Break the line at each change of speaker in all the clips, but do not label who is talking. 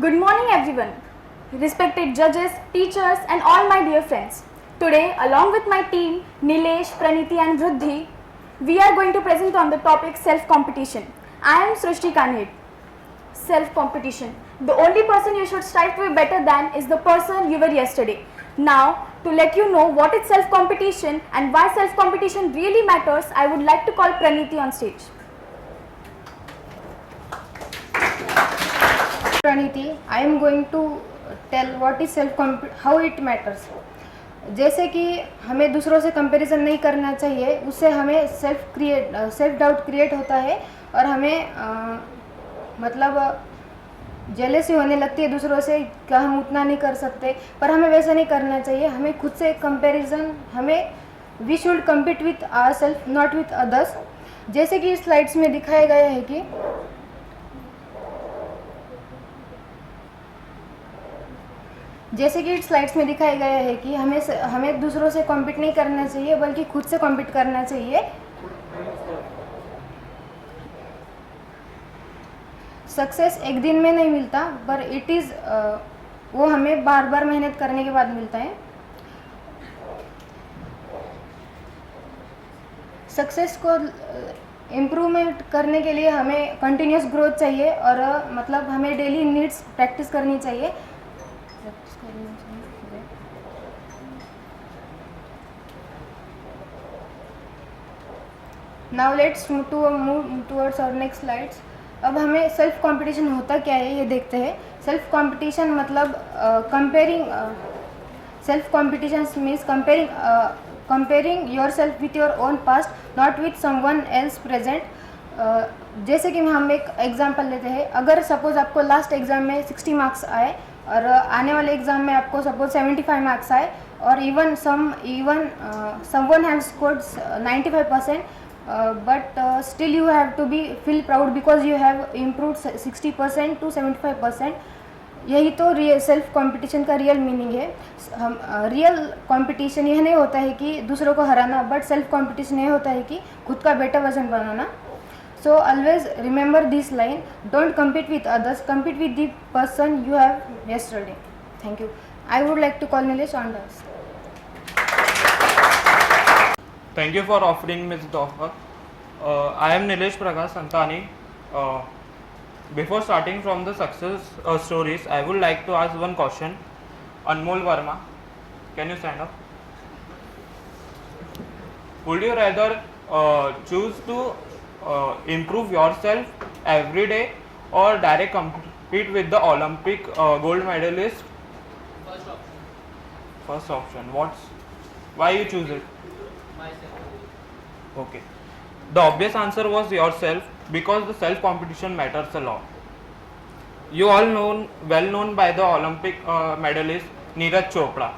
Good morning everyone, respected judges, teachers and all my dear friends. Today along with my team Nilesh, Praniti and Vruddhi, we are going to present on the topic self-competition. I am Srushti Kanhed. Self-competition. The only person you should strive to be better than is the person you were yesterday. Now, to let you know what is self-competition and why self-competition really matters, I would like to call Praniti on stage.
Praniti, I am going to tell what is how it matters. जैसे कि हमें दूसरों से comparison नहीं करना चाहिए, उससे हमें सेल्फ डाउट क्रिएट होता है और हमें मतलब जेलसी होने लगती है दूसरों से कि हम उतना नहीं कर सकते, पर हमें वैसा नहीं करना चाहिए. हमें खुद से comparison we should compete with our self, not with others. जैसे कि स्लाइड्स में दिखाया गया है कि हमें दूसरों से कॉम्पीट नहीं करना चाहिए बल्कि खुद से कॉम्पीट करना चाहिए. सक्सेस एक दिन में नहीं मिलता, पर वो हमें बार बार मेहनत करने के बाद मिलता है. सक्सेस को इम्प्रूवमेंट करने के लिए हमें कंटिन्यूस ग्रोथ चाहिए और मतलब हमें डेली नीड्स प्रैक्टिस करनी चाहिए. Now let's move towards our next slides. अब हमें सेल्फ कंपटीशन होता क्या है ये देखते हैं. सेल्फ कंपटीशन मतलब self competition means comparing your self with your own past, not with someone else present. जैसे कि हम एक एग्जांपल लेते हैं. अगर सपोज आपको लास्ट एग्ज़ाम में 60 मार्क्स आए और आने वाले एग्ज़ाम में आपको सपोज 75 मार्क्स आए और even someone have scored 95%, but still you have to be feel proud because you have improved 60% to 75%. यही तो सेल्फ कंपटीशन का रियल मीनिंग है. रियल कंपटीशन यह नहीं होता है कि दूसरों को हराना, बट सेल्फ कंपटीशन यह होता है कि खुद का better version banana. So always remember this line, don't compete with others, compete with the person you have yesterday. Thank you. I would like to call Nilesh on this.
Thank you for offering me the offer. I am Nilesh Prakash Santani. Before starting from the success stories, I would like to ask one question. Anmol Verma, can you stand up? Would you rather choose to improve yourself every day or direct compete with the Olympic gold medalist? First option. Why you choose it? Okay. The obvious answer was yourself, because the self competition matters a lot. You all well known by the Olympic medalist Neeraj Chopra.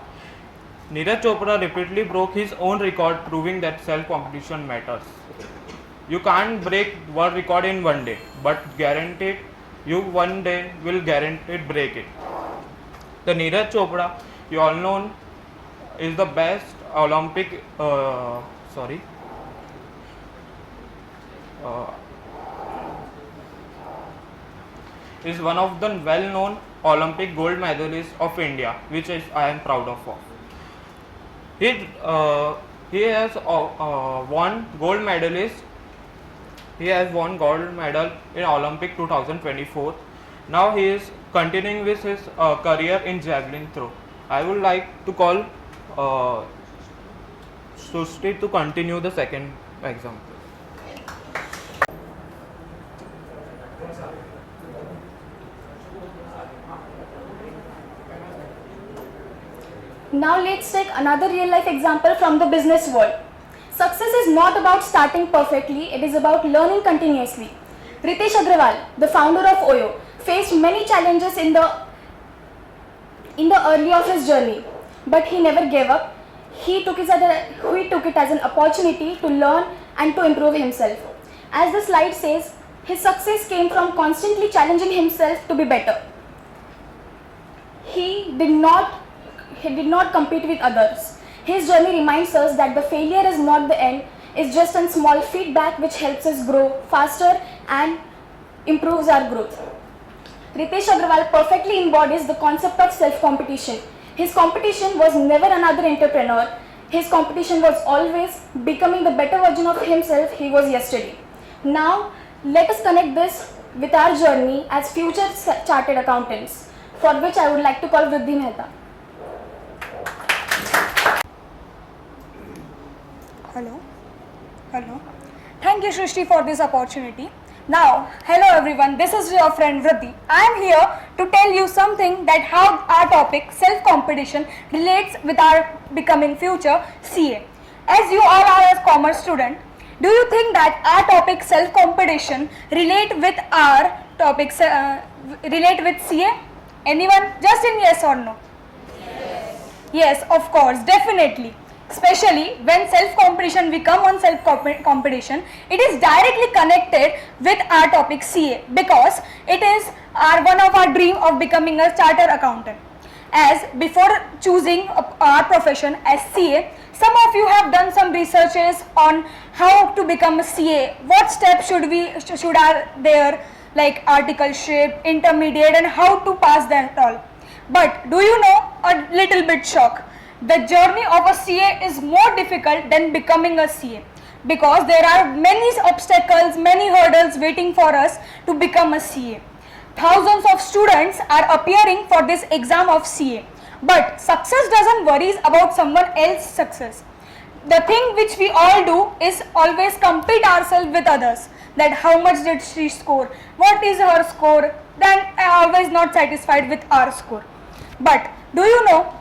Neeraj Chopra repeatedly broke his own record, proving that self competition matters. You can't break world record in one day, but guaranteed you one day will guaranteed break it. The Neeraj Chopra, you all know, is the best Olympic is one of the well-known Olympic gold medalists of India, which I am proud of. He has won gold medalist. He has won gold medal in Olympic 2024. Now he is continuing with his career in javelin throw. I would like to call Srushti to continue the second example.
Now let's take another real life example from the business world. Success is not about starting perfectly, it is about learning continuously. Ritesh Agrawal, the founder of Oyo, faced many challenges in the early of his journey, but he never gave up. He took it as an opportunity to learn and to improve himself. As the slide says, his success came from constantly challenging himself to be better. He did not compete with others. His journey reminds us that the failure is not the end, it's just a small feedback which helps us grow faster and improves our growth. Ritesh Agrawal perfectly embodies the concept of self-competition. His competition was never another entrepreneur. His competition was always becoming the better version of himself he was yesterday. Now, let us connect this with our journey as future chartered accountants, for which I would like to call Vriddhi Mehta.
Hello. Thank you, Shrishti, for this opportunity. Now, hello everyone, this is your friend Vriddhi. I am here to tell you something that how our topic, self-competition, relates with our becoming future CA. As you all are a commerce student, do you think that our topic, self-competition, relate with our topic, relate with CA? Anyone? Just in yes or no? Yes, of course, definitely. Especially when self-competition, we come on self-competition, it is directly connected with our topic CA because it is one of our dream of becoming a chartered accountant. As before choosing our profession as CA, some of you have done some researches on how to become a CA, what steps should are there, like articleship, intermediate, and how to pass that all. But do you know, a little bit shock, the journey of a CA is more difficult than becoming a CA because there are many obstacles, many hurdles waiting for us to become a CA. Thousands of students are appearing for this exam of CA, but success doesn't worry about someone else's success. The thing which we all do is always compete ourselves with others, that how much did she score, what is her score, then I always not satisfied with our score. But do you know,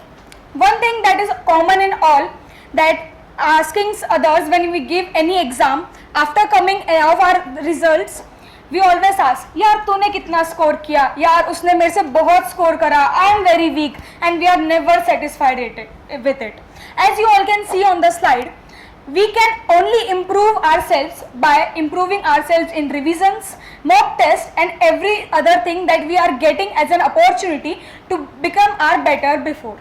one thing that is common in all, that asking others when we give any exam, after coming of our results, we always ask, यार तूने कितना score किया, यार उसने मेरे से बहुत score करा, I am very weak, and we are never satisfied with it. As you all can see on the slide, we can only improve ourselves by improving ourselves in revisions, mock tests, and every other thing that we are getting as an opportunity to become our better before.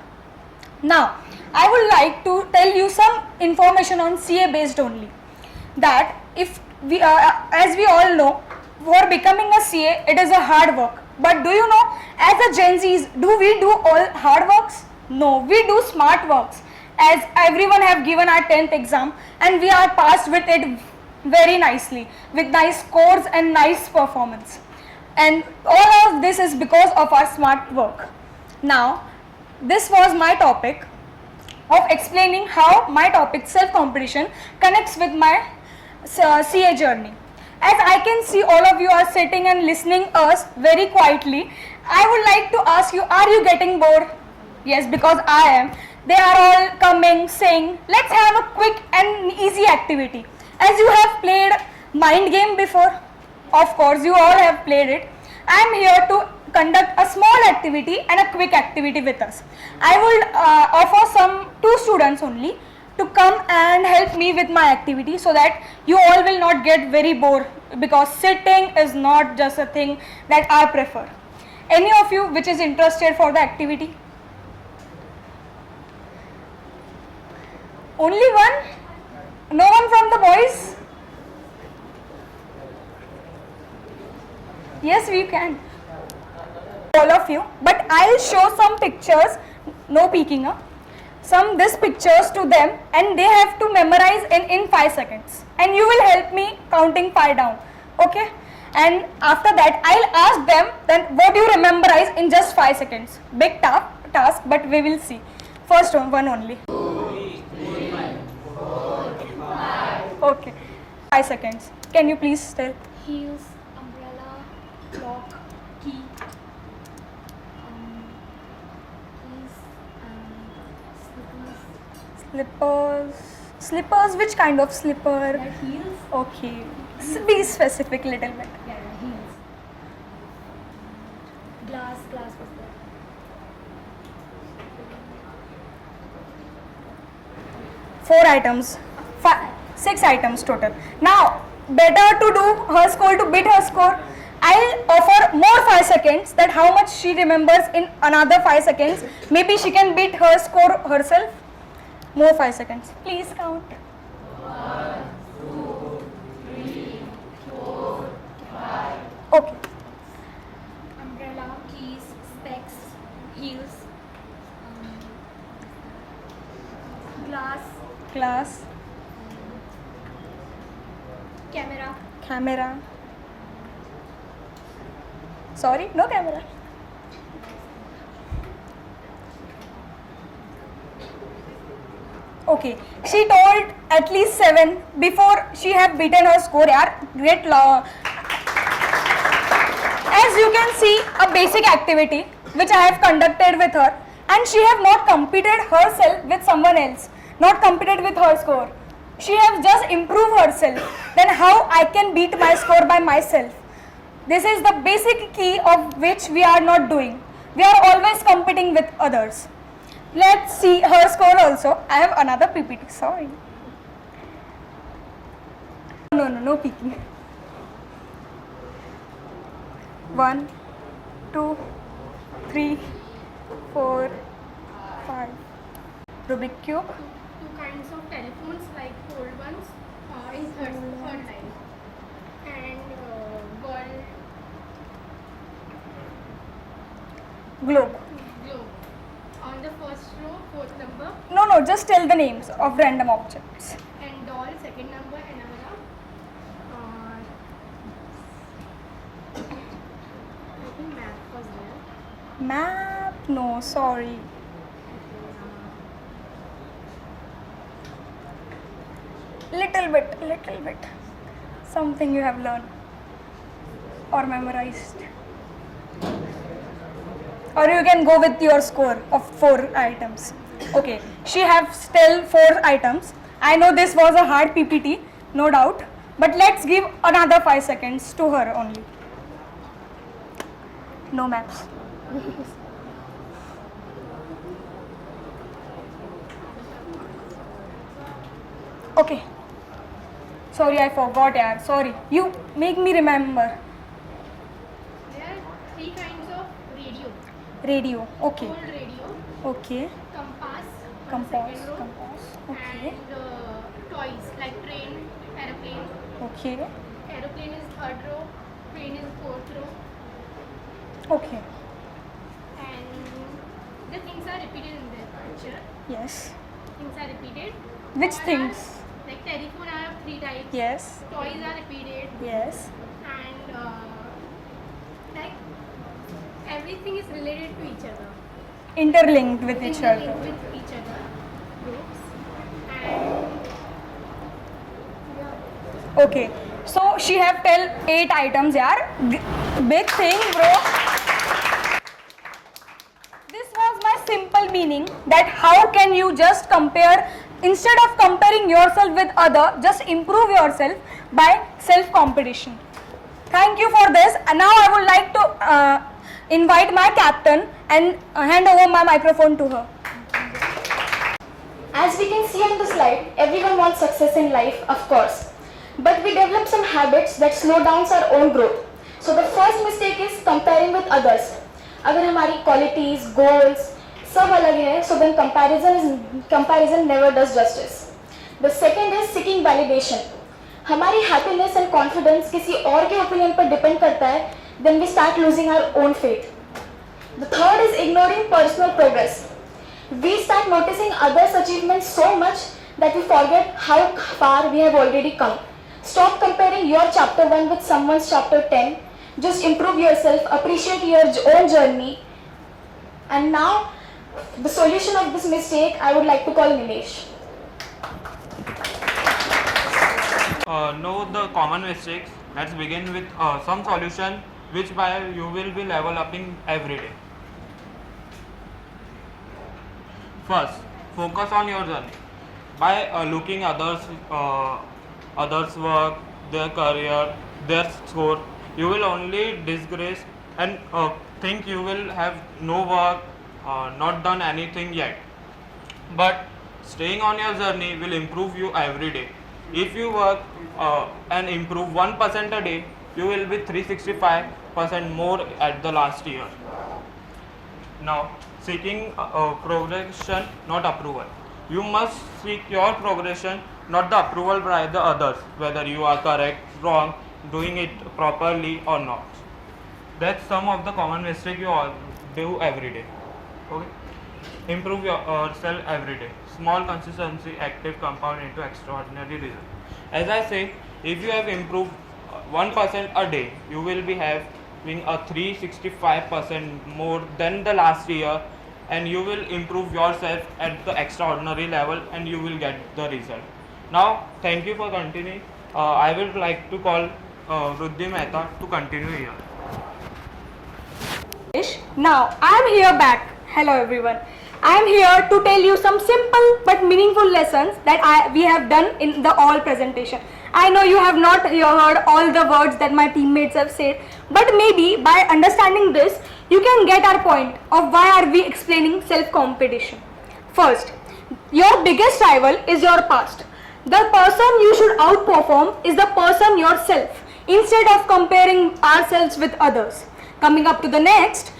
Now, I would like to tell you some information on CA based only. That if we, as we all know, for becoming a CA, it is a hard work. But do you know, as a Gen Zs, do we do all hard works? No, we do smart works. As everyone have given our 10th exam and we are passed with it very nicely, with nice scores and nice performance. And all of this is because of our smart work. Now, this was my topic of explaining how my topic self-competition connects with my CA journey. As I can see all of you are sitting and listening us very quietly, I would like to ask you, are you getting bored? Yes, because I am. They are all coming, saying, let's have a quick and easy activity. As you have played mind game before, of course you all have played it. I am here to conduct a small activity and a quick activity with us. I will offer two students only to come and help me with my activity so that you all will not get very bored, because sitting is not just a thing that I prefer. Any of you which is interested for the activity? Only one? No one from the boys? Yes, we can. All of you, but I'll show some pictures, no peeking up. These pictures to them and they have to memorize in 5 seconds. And you will help me counting 5 down. Okay? And after that, I'll ask them then what you memorize in just 5 seconds. Big task, but we will see. First one only. 2, 3, 4, 5. Okay. 5 seconds. Can you please tell?
Heels, umbrella, clock, key, keys, slippers.
Slippers, which kind of slipper?
Heels.
Okay. Be specific little bit.
Yeah, heels. Glass was there.
4 items. 6 items total. Now, better to do her score, to beat her score. I'll offer more 5 seconds, that how much she remembers in another 5 seconds. Maybe she can beat her score herself. More 5 seconds. Please count. 1, 2, 3, 4, 5. Okay.
Umbrella, heels, glass,
Glass.
camera,
Camera. Sorry, no camera. Okay, she told at least 7 before she have beaten her score. Yeah, great law. As you can see, a basic activity which I have conducted with her, and she have not competed herself with someone else, not competed with her score. She have just improved herself. Then how I can beat my score by myself? This is the basic key of which we are not doing. We are always competing with others. Let's see her score also. I have another PPT, sorry. No peeking. 1, 2, 3, 4, 5. Rubik cube.
two kinds of telephones like old ones in third line, and ball,
Globe.
globe. On the first row, fourth number,
No, just tell the names of random objects.
and doll, second number, and another. I think map was there.
Map? No, sorry. Little bit. Something you have learned or memorized. Or you can go with your score of 4 items. Okay, she have still 4 items. I know this was a hard PPT, no doubt. But let's give another 5 seconds to her only. No maps. Okay. Sorry, I forgot, yaar. Sorry. You make me remember.
There are three kinds of radio.
Radio. Okay.
Old radio,
Okay.
compass, on
Compass.
second row,
Compass. Okay.
and toys like train, aeroplane.
Okay.
Aeroplane is third row, train is fourth row,
Okay.
and the things are repeated in the picture.
Yes.
Things are repeated.
Which
All
things?
Are, like telephone are 3 types.
Yes.
Toys are repeated,
Yes.
and like everything is related to each other.
Interlinked with each
Interlinked
other.
with each other. Groups. And yeah.
Okay. So she have tell 8 items, yaar. Big thing, bro. This was my simple meaning that how can you just compare, instead of comparing yourself with other, just improve yourself by self competition. Thank you for this. And now I would like to invite my captain and hand over my microphone to her.
As we can see on the slide, everyone wants success in life, of course. But we develop some habits that slow down our own growth. So the first mistake is comparing with others. अगर हमारी qualities, goals सब अलग है, so then comparison never does justice. The second is seeking validation. हमारी happiness and confidence किसी और के opinion पर depend करता है, then we start losing our own faith. The third is ignoring personal progress. We start noticing others' achievements so much that we forget how far we have already come. Stop comparing your chapter 1 with someone's chapter 10. Just improve yourself, appreciate your own journey. And now, the solution of this mistake, I would like to call Nilesh.
Know the common mistakes. Let's begin with some solution which by you will be level upping every day. First, focus on your journey. By looking others work, their career, their score, you will only disgrace and think you will have no work, not done anything yet. But staying on your journey will improve you every day. If you work and improve 1% a day, you will be 365% more at the last year. Now, seeking progression, not approval. You must seek your progression, not the approval by the others, whether you are correct, wrong, doing it properly or not. That's some of the common mistakes you all do every day. Okay. Improve yourself every day. Small consistency, active compound into extraordinary result. As I say, if you have improved 1% a day, you will be having a 365% more than the last year, and you will improve yourself at the extraordinary level, and you will get the result. Now, thank you for continuing. I would like to call Ruddhi Mehta to continue here.
Now I am here back. Hello everyone. I am here to tell you some simple but meaningful lessons that we have done in the all presentation. I know you have not heard all the words that my teammates have said, but maybe by understanding this, you can get our point of why are we explaining self-competition. First, your biggest rival is your past. The person you should outperform is the person yourself, instead of comparing ourselves with others. Coming up to the next,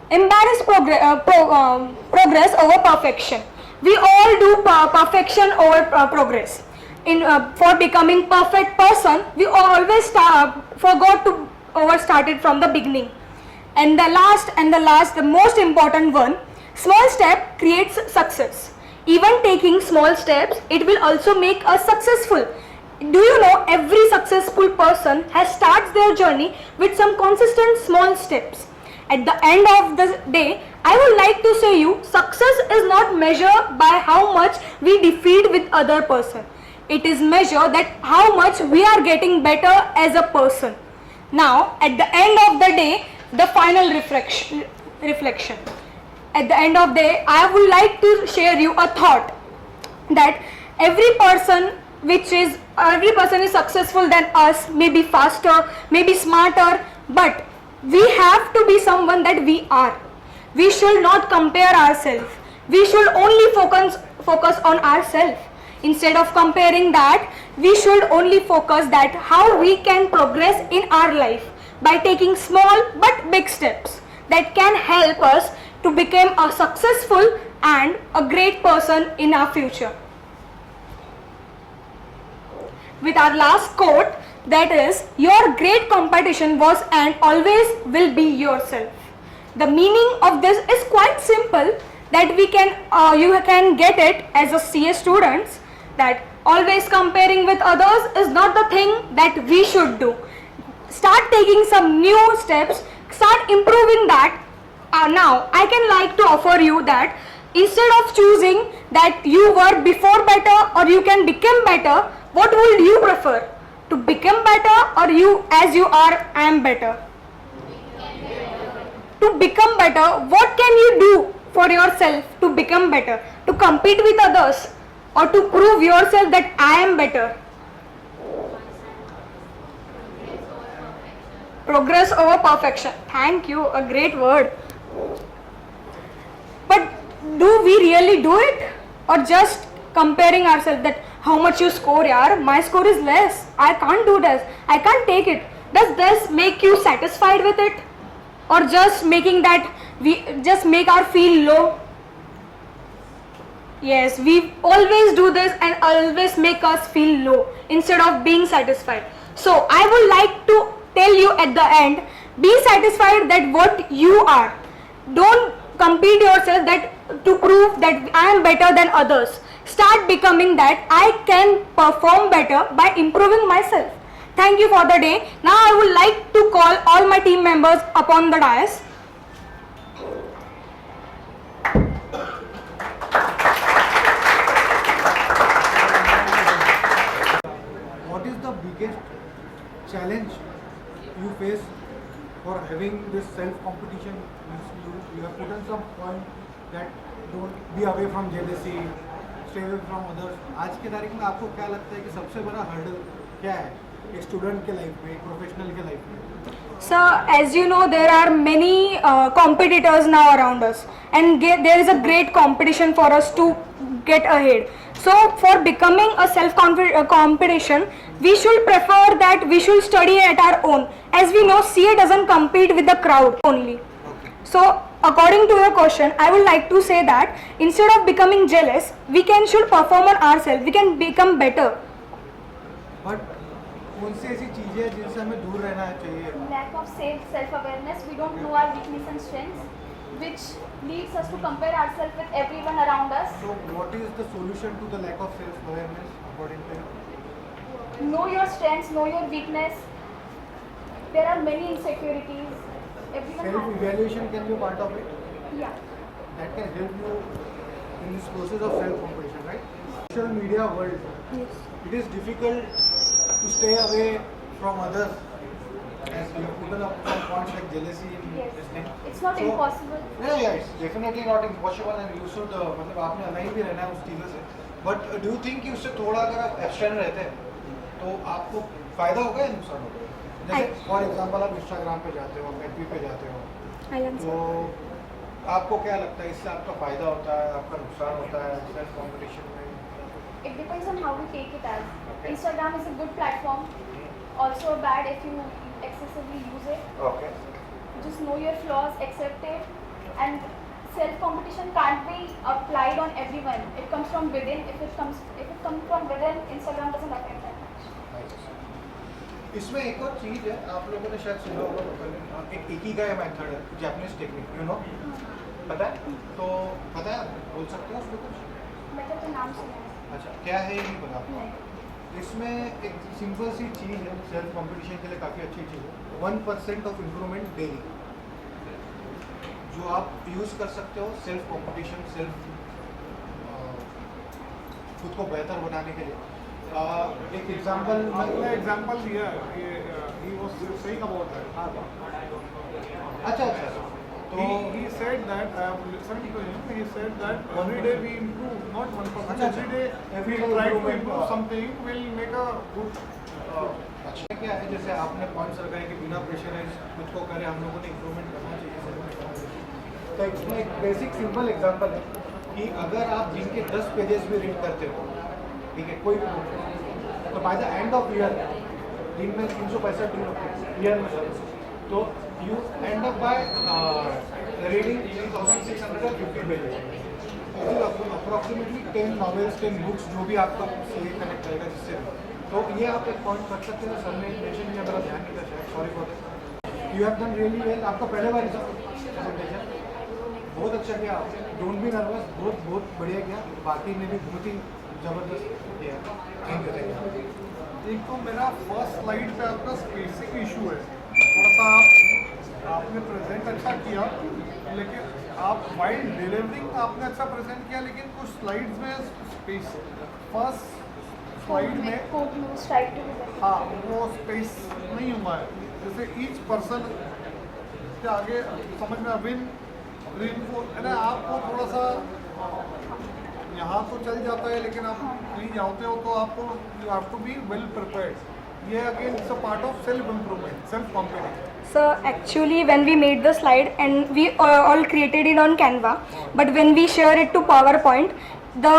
embrace progress over perfection. We all do perfection over progress. For becoming perfect person, we always forgot to start it from the beginning. And the last, the most important one, small step creates success. Even taking small steps, it will also make us successful. Do you know every successful person has starts their journey with some consistent small steps. At the end of the day, I would like to say you, success is not measured by how much we defeat with other person. It is measured that how much we are getting better as a person. Now, at the end of the day, the final reflection. At the end of the day, I would like to share you a thought that every person is successful than us, maybe faster, maybe smarter, but we have to be someone that we are. We should not compare ourselves. We should only focus on ourselves. Instead of comparing that, we should only focus that how we can progress in our life by taking small but big steps that can help us to become a successful and a great person in our future. With our last quote, that is, your great competition was and always will be yourself. The meaning of this is quite simple, that you can get it as a CA students, that always comparing with others is not the thing that we should do. Start taking some new steps, start improving that. Now I can like to offer you that instead of choosing that you were before better or you can become better, what would you prefer? To become better or you as you are am better? To become better, what can you do for yourself to become better? To compete with others or to prove yourself that I am better? Progress over perfection. Thank you, a great word. But do we really do it? Or just comparing ourselves that how much you score, yaar, my score is less, I can't do this, I can't take it. Does this make you satisfied with it? Or just making that we just make our feel low? Yes, we always do this and always make us feel low instead of being satisfied. So I would like to tell you at the end, be satisfied that what you are. Don't compete yourself that to prove that I am better than others. Start becoming that I can perform better by improving myself. Thank you for the day. Now I would like to call all my team members upon the dais.
What is the biggest challenge you face for having this self-competition? You have put on some point that don't be away from jealousy, stay away from others. आज के तारीख में आपको क्या लगता है कि सबसे बड़ा हर्डल क्या है एक स्टूडेंट के लाइफ में, एक प्रोफेशनल के लाइफ में?
So, as you know, there are many competitors now around us, and there is a great competition for us to get ahead. So, for becoming a self-competition, we should prefer that we should study at our own. As we know, CA doesn't compete with the crowd only. So, according to your question, I would like to say that instead of becoming jealous, we should perform on ourselves. We can become better.
But कौन सी ऐसी चीजें हैं जिनसे हमें दूर रहना चाहिए?
Lack of self-awareness, we don't know our weakness and strengths. which leads us to compare ourselves with everyone around us.
So what is the solution to the lack of self-awareness according to you?
Know your strengths, know your weakness. There are many insecurities. Everyone has.
Self-evaluation can be a part of it.
Yeah.
That can help you in this process of self-competition, right? Social media world.
Yes.
It is difficult to stay away from others, as you have put up some points like jealousy in
Yes.
this thing.
It's not
So-
impossible.
Yeah, it's definitely not impossible and you should मतलब आपने align भी रहना है उस चीज़ों से. But do you think कि उससे थोड़ा अगर आप एब्स्ट्रेन रहते हैं तो आपको फायदा होगा या नुकसान होगा? जैसे फॉर एग्जांपल आप इंस्टाग्राम पे जाते हो, एफबी पे जाते हो, तो आपको क्या लगता है इससे आपका फायदा होता है, आपका नुकसान होता है सेल्फ कंपटीशन में?
It depends on how we take it as.
Okay.
Instagram is a good platform. Also bad if you excessively use it.
Okay.
Just know your flaws, accept it, and self-competition can't be applied on everyone. It comes from within. If it comes from within, Instagram doesn't affect that much.
इसमें एक और चीज़ है, आप लोगों ने शायद सुना होगा, पता नहीं, एक इकिगाई मेथड है, जापानीज टेक्निक, यू नो, पता है? तो पता है, बोल सकते हो उस पर कुछ?
मतलब तो नाम सुना है.
अच्छा, क्या है ये नहीं पता आपको? इसमें एक सिंपल सी चीज़ है, सेल्फ कंपटीशन के लिए काफ़ी अच्छी चीज़ है, 1% ऑफ इम्प्रूवमेंट डेली, जो आप यूज़ कर सकते हो सेल्फ कंपटीशन, सेल्फ खुद को बेहतर बनाने के लिए. एक एग्जांपल
आपने एग्जांपल दिया है, ये he was saying about that.
अच्छा अच्छा, तो
He said that I am listening to him. He said that every day we improve, not 1%.
अच्छा,
Every day
every
we
day
try to
improvement,
improve something. Will make a good.
अच्छा क्या है, जैसे आपने points लगाए कि बिना pressurise खुद को करें, हम लोगों ने इम्प्रूवमेंट करना चाहिए. तो इसमें एक बेसिक सिंपल एग्जांपल है कि अगर आप दिन के 10 पेजेस भी रीड करते हो, ठीक है, कोई भी बुक, तो by the end of year दिन में 365 दिन होते हैं ईयर में, तो you and up by reading 3650 pages. Approximately 10 novels, 10 books, जो भी आपका से कनेक्ट करेगा जिससे भी. तो ये आप एक पॉइंट कर सकते हो. सर ने मेंशन किया, मेरा ध्यान नहीं था शायद, sorry for this. You have done really well. आपका पहले बार प्रेजेंटेशन बहुत अच्छा किया. डोंट बी नर्वस, बहुत बहुत बढ़िया किया. बाकी ने भी बहुत ही ज़बरदस्त किया. Thank you.
एक तो मेरा फर्स्ट स्लाइड पे आपका स्पेसिक इशू है, थोड़ा सा आपने प्रेजेंट अच्छा किया, लेकिन आप वाइल डिलीवरिंग आपने अच्छा प्रेजेंट किया, लेकिन कुछ स्लाइड्स में स्पेस, फर्स्ट स्लाइड में
कोट में स्ट्राइक टू बी.
हाँ वो स्पेस नहीं हुआ है. जैसे ईच पर्सन के आगे समझ में विन है, आपको थोड़ा सा यहाँ तो चल जाता है, लेकिन आप कहीं जाते हो तो आपको you have to be well prepared. ये again it's a part of self improvement, self competition.
So actually when we made the slide and we all created it on Canva, but when we share it to PowerPoint, the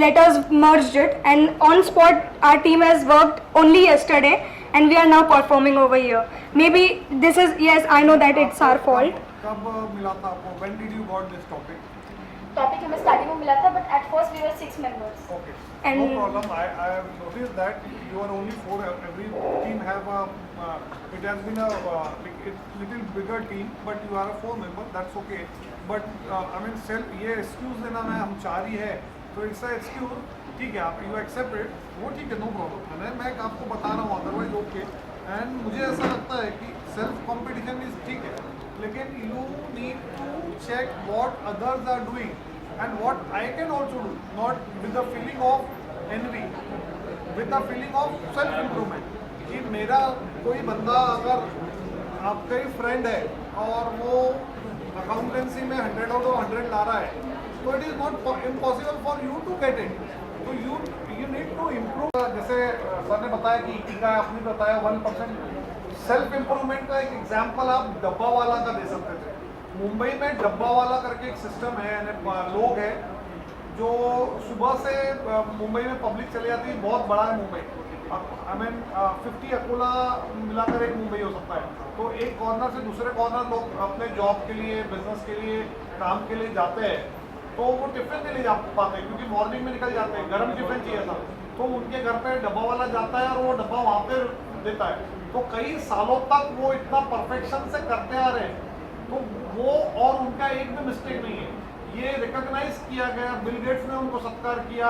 letters merged it, and on spot our team has worked only yesterday and we are now performing over here. Maybe this is, yes, I know that it's our fault.
कब मिला था आपको? When did you got this topic?
Topic हमें starting में मिला था, but at first we were 6 members.
Okay.
And-
No problem. I have noticed that you are only 4. Every team have a. It has been a little bigger team, but you are a 4 member. That's okay. But I mean, ये excuse देना है, हम 4 ही है, तो it's a excuse. ठीक है, आप you accept it. वो ठीक है, no problem. है, मैं आपको बता रहा हूँ, otherwise okay. And मुझे ऐसा लगता है कि self competition is ठीक है, लेकिन you need to check what others are doing and what I can also do, not with the feeling of envy, with the feeling of self improvement. कि मेरा कोई बंदा अगर आपका ही फ्रेंड है और वो अकाउंटेंसी में 100 आउट ऑफ 100 ला रहा है, तो it is not impossible for you to get it. तो यू नीड टू इम्प्रूव. जैसे सर ने बताया कि इकिगाई, आपने बताया 1%. सेल्फ इम्प्रूवमेंट का एक एग्जाम्पल आप डब्बा वाला का दे सकते थे. मुंबई में डब्बा वाला करके एक सिस्टम है, लोग हैं जो सुबह से मुंबई में पब्लिक चले जाती है. बहुत बड़ा है मुंबई, आई मीन 50 अकोला मिलाकर एक मुंबई हो सकता है. तो एक कॉर्नर से दूसरे कॉर्नर लोग अपने जॉब के लिए, बिजनेस के लिए, काम के लिए जाते हैं. तो वो टिफिन नहीं ले जा पाते क्योंकि मॉर्निंग में निकल जाते हैं, गर्म टिफिन चाहिए था. तो उनके घर पे डब्बा वाला जाता है और वो डब्बा वहाँ पे देता है. तो कई सालों तक वो इतना परफेक्शन से करते आ रहे हैं. तो वो और उनका एक भी मिस्टेक नहीं है, ये रिकॉग्नाइज किया गया, बिल गेट्स ने उनको सत्कार किया,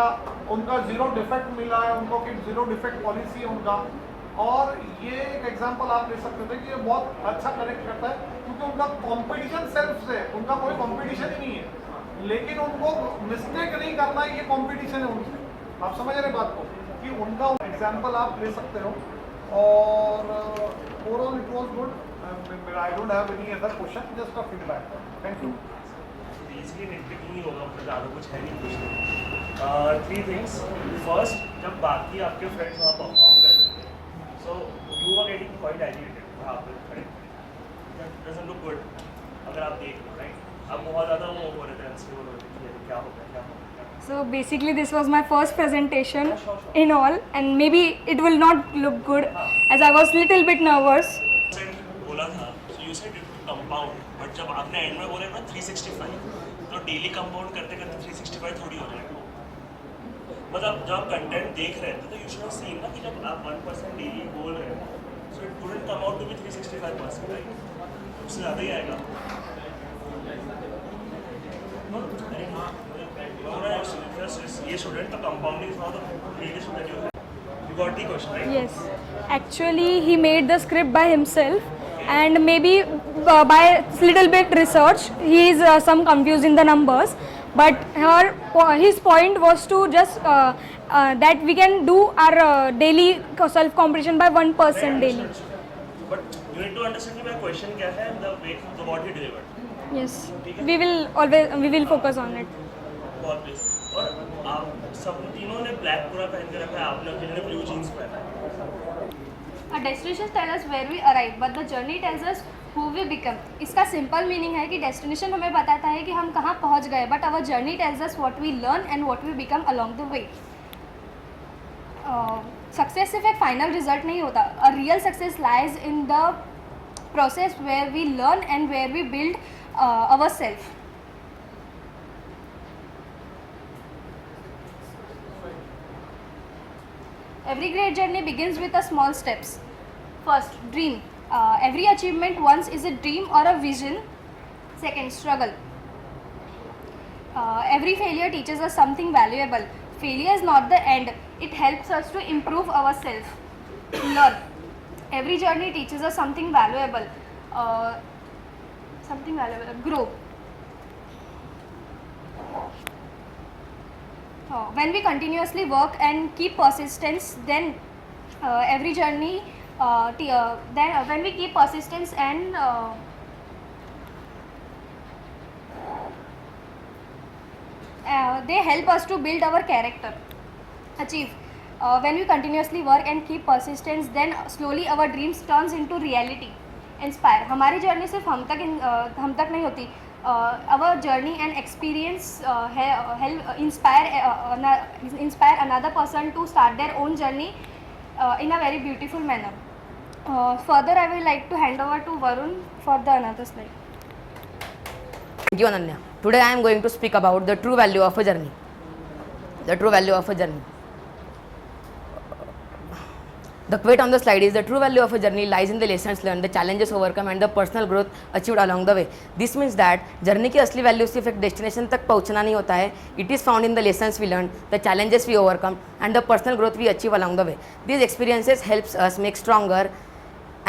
उनका जीरो डिफेक्ट मिला है उनको कि जीरो डिफेक्ट पॉलिसी है उनका। और ये एक एग्जांपल आप ले सकते थे कि ये बहुत अच्छा कनेक्ट करता है क्योंकि उनका कंपटीशन सेल्फ से, उनका कोई कंपटीशन ही नहीं है, लेकिन उनको मिस्टेक नहीं करना है, ये कंपटीशन है उनसे। आप समझ रहे बात को कि उनका एग्जांपल आप ले सकते हो। और overall it was good. I don't have any other question, just a feedback. Thank you.
Basically networking ही होगा, मतलब ज़्यादा कुछ है नहीं कुछ। 3 थिंग्स। फर्स्ट, जब बाकी आपके फ्रेंड्स वहाँ परफॉर्म कर रहे थे, so you are getting quite educated वहाँ पर खड़े, डजंट लुक गुड। अगर आप देख लो राइट, आप बहुत ज़्यादा वो हो रहे थे, अनस्टेबल हो रहे थे कि क्या हो गया क्या हो गया।
So basically this was my first presentation in all, and maybe it will not look good as I was little bit nervous.
बोला था, so you said it compound, but जब आपने एंड में बोला ना 365, तो डेली कंपाउंड करते करते 365 थोड़ी हो जाएगा। मतलब जब आप कंटेंट देख रहे थे तो यू शुड हैव सीन ना कि जब आप 1% डेली बोल रहे हो, so it wouldn't come out to be 365%, right? उससे ज़्यादा ही आएगा। अरे हाँ, ये स्टूडेंट का compounding is not the greatest that you got the question, right?
Yes, actually he made the script by himself, and maybe by little bit research he is some confused in the numbers, but his point was to just that we can do our daily self competition by 1% daily.
But you need to understand my question क्या है, the way the what he delivered.
Yes, we will focus on it.
बहुत please. और आप सब तीनों ने black पूरा पहन के रखा है, आपने अकेले ने ब्लू जीन्स पहना है।
A destination tells us where we arrive, but the journey tells us who we become. इसका सिंपल मीनिंग है कि डेस्टिनेशन हमें बताता है कि हम कहाँ पहुँच गए, but our journey tells us what we learn and what we become along the way. Success सिर्फ एक फाइनल रिजल्ट नहीं होता। A real success lies in the process where we learn and where we build our self. Every great journey begins with a small steps. First, dream. Every achievement once is a dream or a vision. Second, struggle. Every failure teaches us something valuable. Failure is not the end. It helps us to improve ourselves. Learn. Every journey teaches us something valuable. Grow. When we continuously work and keep persistence, then every journey, when we keep persistence and they help us to build our character. Achieve. When we continuously work and keep persistence, then slowly our dreams turns into reality. Inspire. हमारी journey सिर्फ हम तक नहीं होती. Our journey and experience help inspire another person to start their own journey in a very beautiful manner. Further, I will like to hand over to Varun for the another slide.
Thank you, Ananya. Today I am going to speak about the true value of a journey. The true value of a journey. The quote on the slide is, the true value of a journey lies in the lessons learned, the challenges overcome and the personal growth achieved along the way. This means that journey की असली value सिर्फ एक destination तक पहुंचना नहीं होता है. It is found in the lessons we learned, the challenges we overcome and the personal growth we achieve along the way. These experiences helps us make stronger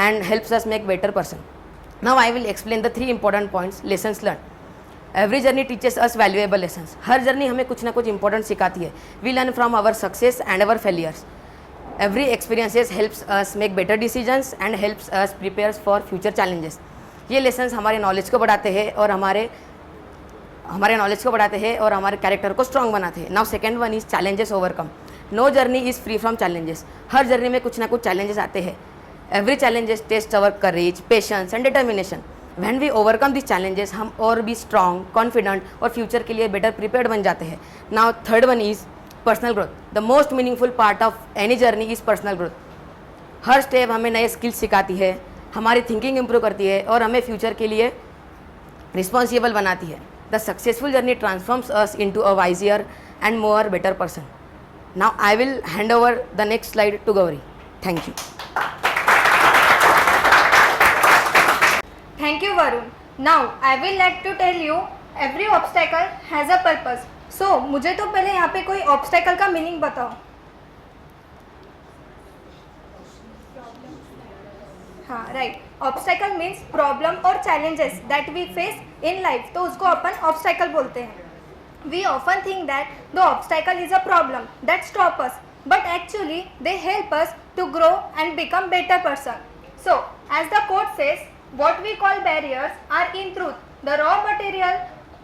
and helps us make better person. Now I will explain the 3 important points, lessons learned. Every journey teaches us valuable lessons. Her journey हमें कुछ ना कुछ important सिखाती है. We learn from our success and our failures. Every experiences helps us make better decisions and helps us prepare for future challenges. ये lessons हमारे knowledge को बढ़ाते हैं और हमारे नॉलेज को बढ़ाते हैं और हमारे कैरेक्टर को स्ट्रॉन्ग बनाते हैं. Now second one is challenges overcome. No journey is free from challenges. हर जर्नी में कुछ ना कुछ चैलेंजेस आते हैं. Every challenges test our courage, patience and determination. When we overcome this challenges हम और भी स्ट्रॉन्ग, कॉन्फिडेंट और फ्यूचर के लिए बेटर प्रिपेयर्ड बन जाते हैं. Now third one is personal growth. The most meaningful part of any journey is personal growth. Her step हमें नए स्किल्स सिखाती है, हमारी थिंकिंग इंप्रूव करती है और हमें फ्यूचर के लिए रिस्पॉन्सिबल बनाती है. The successful journey transforms us into a wiser and more better person. Now I will hand over the next slide to Gauri. Thank you.
Thank you, Varun.
Now I will like to tell you every obstacle has a purpose. So मुझे तो पहले यहाँ पे कोई obstacle का meaning बताओ. हाँ right. Obstacle means problem or challenges that we face in life. तो उसको अपन obstacle बोलते हैं. We often think that the obstacle is a problem that stop us, but actually they help us to grow and become better person. So as the quote says, what we call barriers are in truth the raw material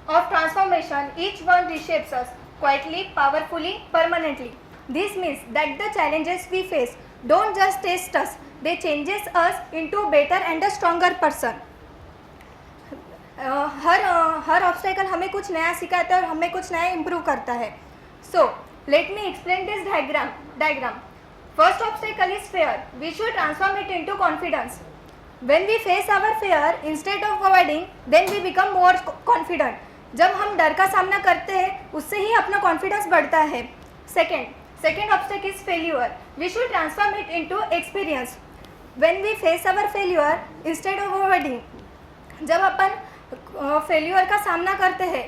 of transformation. Each one reshapes us quietly, powerfully, permanently. This means that the challenges we face don't just test us, they changes us into better and a stronger person. Her obstacle हमें कुछ नया सिखाता है और हमें कुछ नया improve करता है. So let me explain this diagram. First obstacle is fear. We should transform it into confidence. When we face our fear instead of avoiding then we become more confident. जब हम डर का सामना करते हैं उससे ही अपना कॉन्फिडेंस बढ़ता है. Second obstacle is failure. We should transform it into experience. When we face our failure instead of avoiding, जब अपन फेल्यूर का सामना करते हैं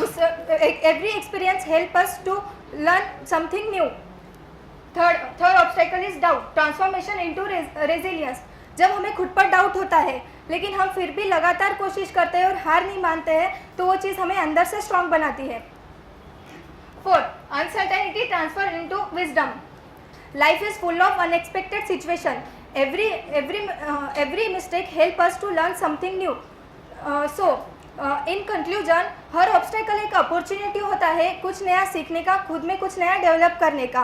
उस every experience help us to learn something new. Third obstacle is doubt. Transformation into resilience. जब हमें खुद पर डाउट होता है लेकिन हम फिर भी लगातार कोशिश करते हैं और हार नहीं मानते हैं तो वो चीज़ हमें अंदर से स्ट्रांग बनाती है. Fourth, uncertainty transfer into wisdom. Life is full of unexpected situation. Every mistake help us to learn something new. In conclusion, her obstacle एक अपॉर्चुनिटी होता है कुछ नया सीखने का, खुद में कुछ नया डेवलप करने का.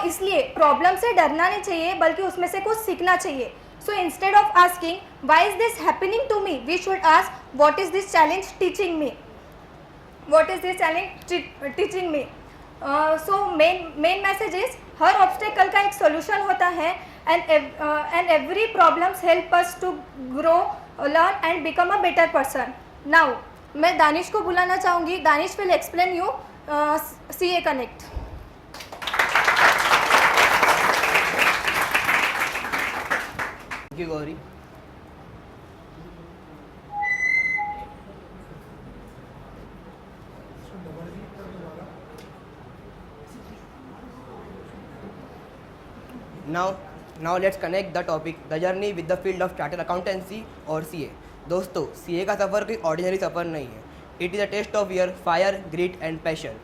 इसलिए प्रॉब्लम से डरना नहीं चाहिए बल्कि उसमें से कुछ सीखना चाहिए. Instead of asking why is this happening to me, we should ask what is this challenge teaching me. Main message is हर ऑब्स्टेकल का एक सोल्यूशन होता है and every problems help us to grow, learn and become a better person. Now मैं दानिश को बुलाना चाहूँगी. Danish will explain you CA Connect.
Thank you, Gauri. Now let's connect the topic the journey with the field of chartered accountancy or CA. दोस्तों CA का सफ़र कोई ordinary सफ़र नहीं है. It is a test of your fire, grit and passion.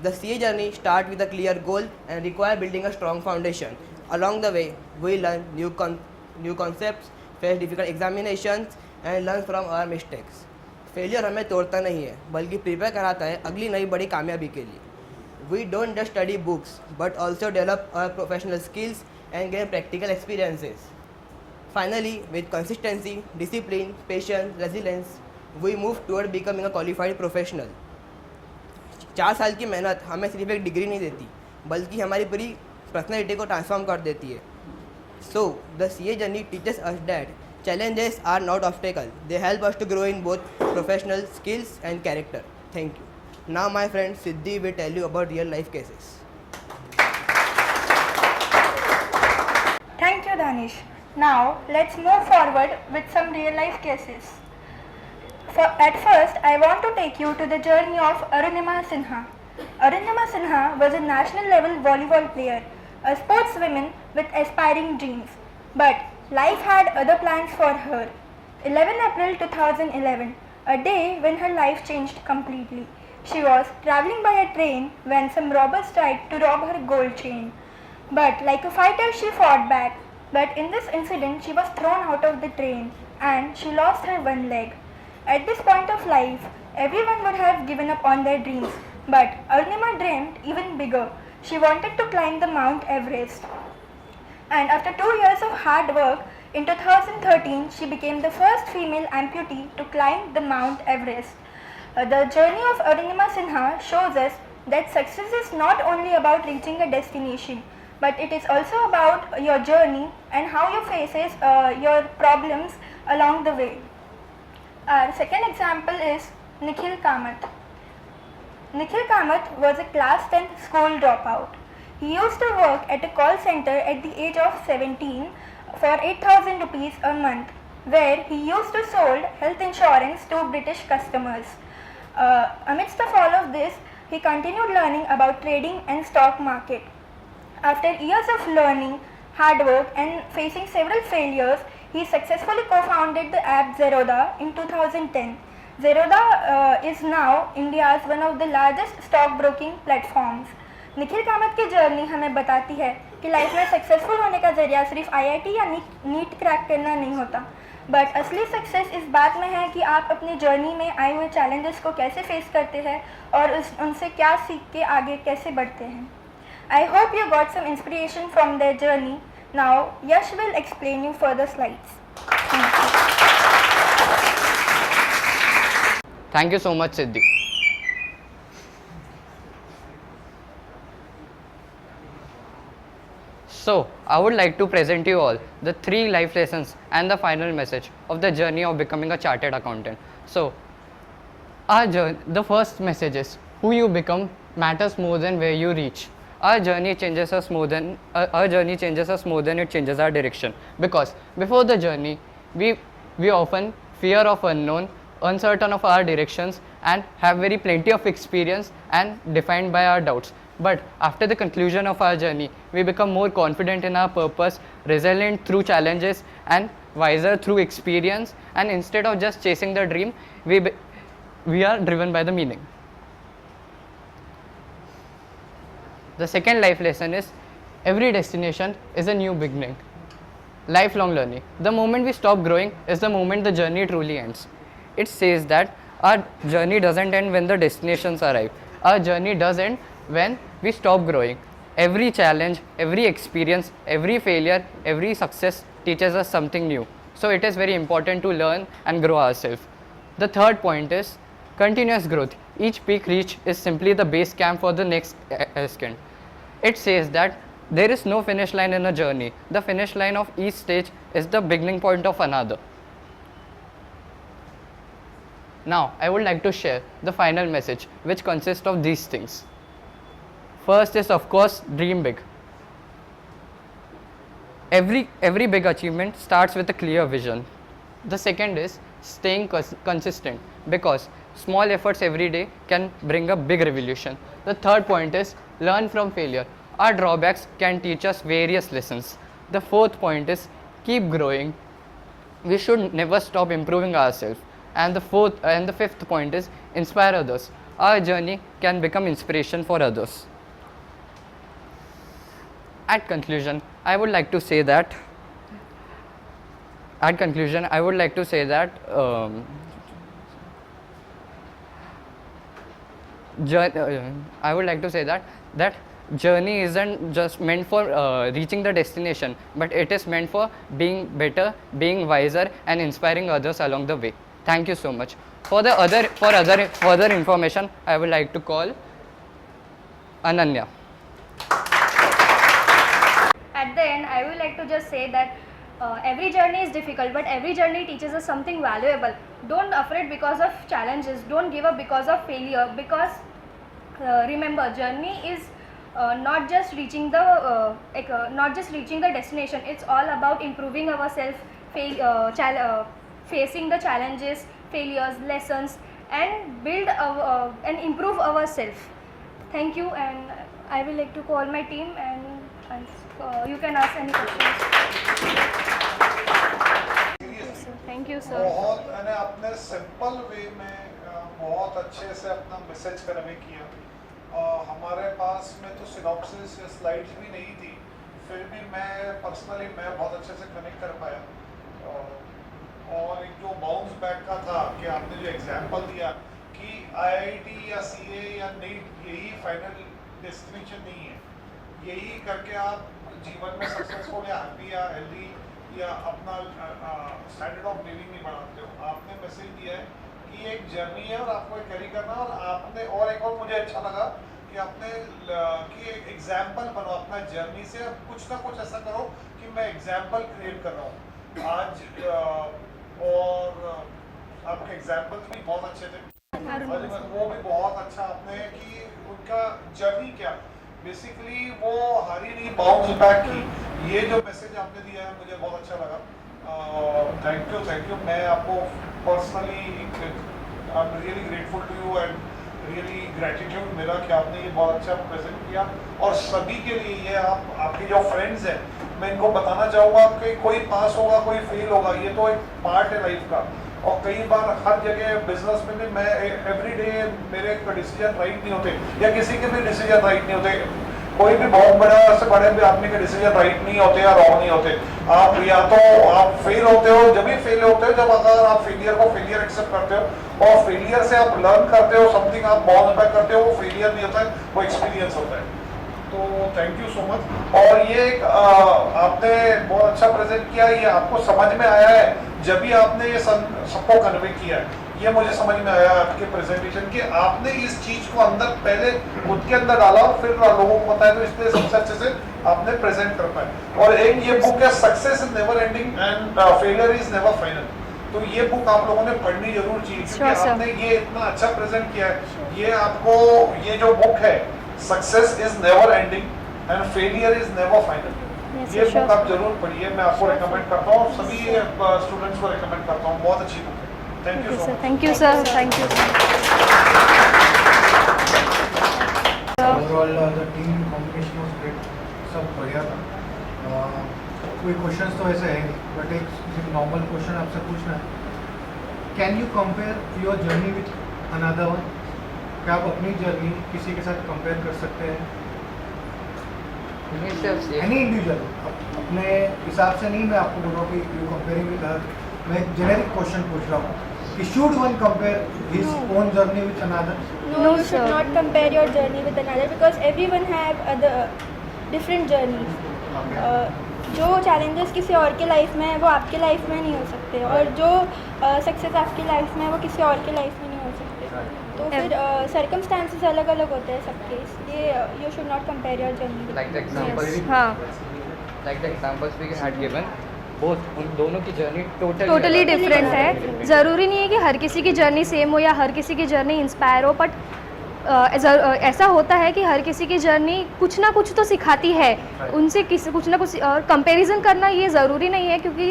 The CA journey starts with a clear goal and require building a strong foundation. Along the way, we learn new concepts, face difficult examinations and learn from our mistakes. Failure हमें तोड़ता नहीं है बल्कि prepare कराता है अगली नई बड़ी कामयाबी के लिए. We don't just study books but also develop our professional skills and gain practical experiences. Finally, with consistency, discipline, patience, resilience, we move toward becoming a qualified professional. 4 साल की मेहनत हमें सिर्फ एक डिग्री नहीं देती बल्कि हमारी पूरी पर्सनैलिटी को ट्रांसफॉर्म कर देती है. So, the CA journey teaches us that challenges are not obstacles. They help us to grow in both professional skills and character. Thank you. Now my friend Siddhi will tell you about real life cases.
Thank you, Danish. Now let's move forward with some real life cases. At first, I want to take you to the journey of Arunima Sinha. Arunima Sinha was a national level volleyball player, a sportswoman with aspiring dreams. But life had other plans for her. 11 April 2011, a day when her life changed completely. She was traveling by a train when some robbers tried to rob her gold chain. But like a fighter, she fought back. But in this incident, she was thrown out of the train and she lost her one leg. At this point of life, everyone would have given up on their dreams. But Arunima dreamed even bigger. She wanted to climb the Mount Everest. And after 2 years of hard work, in 2013, she became the first female amputee to climb the Mount Everest. The journey of Arunima Sinha shows us that success is not only about reaching a destination, but it is also about your journey and how you faces your problems along the way. Our second example is Nikhil Kamath. Nikhil Kamath was a class 10 school dropout. He used to work at a call center at the age of 17 for 8,000 rupees a month.
where he used to sold health insurance to British customers. Amidst the fall of this, he continued learning about trading and stock market. After years of learning, hard work and facing several failures, he successfully co-founded the app Zerodha in 2010. Zerodha is now India's one of the largest stock broking platforms. Nikhil Kamat की journey हमें बताती है कि life में successful होने का जरिया सिर्फ आईआईटी या नीट क्रैक करना नहीं होता, बट असली सक्सेस इस बात में है कि आप अपनी जर्नी में आए हुए चैलेंजेस को कैसे फेस करते हैं और उनसे क्या सीख के आगे कैसे बढ़ते हैं. I hope you got some inspiration from their journey. Now, Yash will explain you further slides.
Thank you so much, Siddhi. So, I would like to present you all the 3 life lessons and the final message of the journey of becoming a chartered accountant. So, the first message is who you become matters more than where you reach. Our journey changes us more than it changes our direction, because before the journey we often fear of unknown, uncertain of our directions, and have very plenty of experience and defined by our doubts. But after the conclusion of our journey, we become more confident in our purpose, resilient through challenges, and wiser through experience. And instead of just chasing the dream, we are driven by the meaning. The second life lesson is every destination is a new beginning. Lifelong learning. The moment we stop growing is the moment the journey truly ends. It says that our journey doesn't end when the destinations arrive. Our journey does end when we stop growing. Every challenge, every experience, every failure, every success teaches us something new. So it is very important to learn and grow ourselves. The third point is continuous growth. Each peak reached is simply the base camp for the next ascent. It says that there is no finish line in a journey. The finish line of each stage is the beginning point of another. Now, I would like to share the final message, which consists of these things. First is, of course, dream big. Every big achievement starts with a clear vision. The second is staying consistent, because small efforts every day can bring a big revolution. The third point is learn from failure. Our drawbacks can teach us various lessons. The fourth point is keep growing. We should never stop improving ourselves. And the fifth point is inspire others. Our journey can become inspiration for others. At conclusion, I would like to say that that journey isn't just meant for reaching the destination, but it is meant for being better, being wiser, and inspiring others along the way. Thank you so much. For further information, I would like to call Ananya.
At the end, I would like to just say that every journey is difficult, but every journey teaches us something valuable. Don't afraid because of challenges. Don't give up because of failure. Because remember, journey is not just reaching the destination. It's all about improving ourselves, facing the challenges, failures, lessons, and build and improve ourselves. Thank you, and I will like to call my team, and you can ask any questions. Thank you, sir.
बहुत मैंने अपने simple way में बहुत अच्छे से अपना message convey किया. हमारे पास में तो सिनॉप्सिस या स्लाइड्स भी नहीं थी, फिर भी मैं पर्सनली बहुत अच्छे से कनेक्ट कर पाया. और एक जो बाउंस बैक का था कि आपने जो एग्जांपल दिया कि आईआईटी या सीए या नीट यही फाइनल डेस्टिनेशन नहीं है, यही करके आप जीवन में सक्सेसफुल या हैप्पी या हेल्दी या अपना स्टैंडर्ड ऑफ लिविंग नहीं बनाते हो. आपने मैसेज दिया है कि ये एक जर्नी है और आपको कैरी करना. और आपने और एक और मुझे अच्छा लगा कि आपने कि एक एग्जाम्पल बनो अपना जर्नी से. कुछ ना कुछ ऐसा करो कि मैं एग्जाम्पल क्रिएट कर रहा हूँ आज. और आपके एग्जाम्पल्स भी बहुत अच्छे थे, वो भी बहुत अच्छा आपने कि उनका जर्नी क्या बेसिकली वो हारी नहीं, बाउंस बैक की. ये जो मैसेज आपने दिया है मुझे बहुत अच्छा लगा. Thank you. मैं आपको personally I am really grateful to you and really gratitude मेरा कि आपने ये बहुत अच्छा प्रेजेंट किया। और सभी के लिए ये आपके जो फ्रेंड्स हैं, मैं इनको बताना चाहूँगा कि कोई पास होगा कोई फेल होगा, ये तो एक पार्ट है लाइफ का। और कई बार हर जगह बिजनेस में भी मैं एवरी डे मेरे डिसीजन राइट नहीं होते या किसी के भी डिसीजन राइट नहीं होते। कोई भी बहुत बड़ा से बड़े भी आदमी के डिसीजन राइट नहीं होते या रॉन्ग नहीं होते। आप या तो आप फेल होते हो, जब भी फेल होते हो जब अगर आप फेलियर को फेलियर एक्सेप्ट करते हो और फेलियर से आप लर्न करते हो, समथिंग आप बाउंस बैक करते हो, वो फेलियर नहीं होता है, वो एक्सपीरियंस होता है। तो थैंक यू सो मच। और ये एक आपने बहुत अच्छा प्रेजेंट किया, ये आपको समझ में आया है जब भी आपने ये सबको कन्वे किया है। ये मुझे समझ में आया आपके प्रेजेंटेशन कि आपने इस चीज को अंदर पहले खुद के अंदर डाला और फिर लोगों को बताया, तो इसलिए सबसे अच्छे से आपने प्रेजेंट कर पाए। और एक ये बुक है success is never ending and failure is never final, तो ये बुक आप लोगों ने पढ़नी जरूर चाहिए क्योंकि आपने ये इतना अच्छा प्रेजेंट किया है। ये आपको ये जो बुक है success is never ending and failure is never final, ये बुक आप जरूर पढ़िए। मैं आपको रिकमेंड करता हूँ, सभी स्टूडेंट्स को रिकमेंड करता हूँ, बहुत अच्छी बुक है। Thank you sir.
Thank you sir. Thank you
overall the team combination was great, सब बढ़िया था। कोई क्वेश्चंस तो ऐसे है नहीं, बट एक नॉर्मल क्वेश्चन आपसे पूछना है, can you compare your journey with another one? क्या आप अपनी जर्नी किसी के साथ कंपेयर कर सकते हैं? एनी इंडिविजुअल, अपने हिसाब से नहीं, मैं आपको बोल रहा हूँ कि यू कंपेयरिंग विद अदर। मैं जेनेरिक क्वेश्चन पूछ रहा हूँ कि should one compare his own journey with another?
No, you should not compare your journey with another because everyone have other different journeys. जो challenges किसी और के लाइफ में है वो आपके लाइफ में नहीं हो सकते और जो सक्सेस आपकी लाइफ में है वो किसी और के लाइफ में नहीं हो सकते। तो फिर सर्कमस्टांसेस अलग अलग होते हैं सबके, इसलिए you should not compare your journey.
Like the examples, like the examples we had given, both उन दोनों की जर्नी
टोटली डिफरेंट है। ज़रूरी नहीं है कि हर किसी की जर्नी सेम हो या हर किसी की जर्नी इंस्पायर हो, बट ऐसा होता है कि हर किसी की जर्नी कुछ ना कुछ तो सिखाती है उनसे, किसी कुछ ना कुछ। और कंपैरिजन करना ये ज़रूरी नहीं है क्योंकि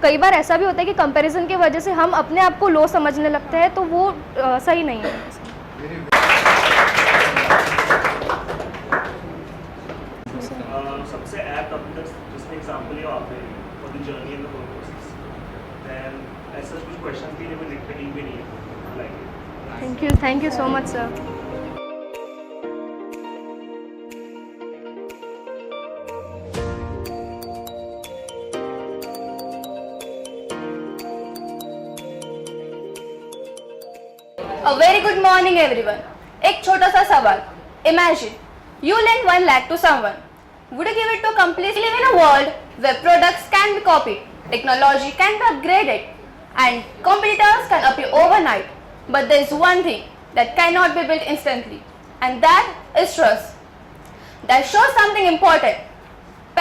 कई बार ऐसा भी होता है कि कंपैरिजन की वजह से हम अपने आप को लो समझने लगते हैं, तो वो सही नहीं है।
सबसे ऐप्ट अभी तक जिसने एग्जांपल लिया आपने for the journey and the whole process, then ऐसा कुछ क्वेश्चन भी नहीं, रिपीटिंग भी नहीं है, like
thank you so much sir.
A very good morning everyone. एक छोटा सा सवाल. Imagine you lend 1 lakh to someone. Would you give it to completely live in a world where products can be copied, technology can be upgraded, and competitors can appear overnight? But there is one thing that cannot be built instantly, and that is trust. That shows something important.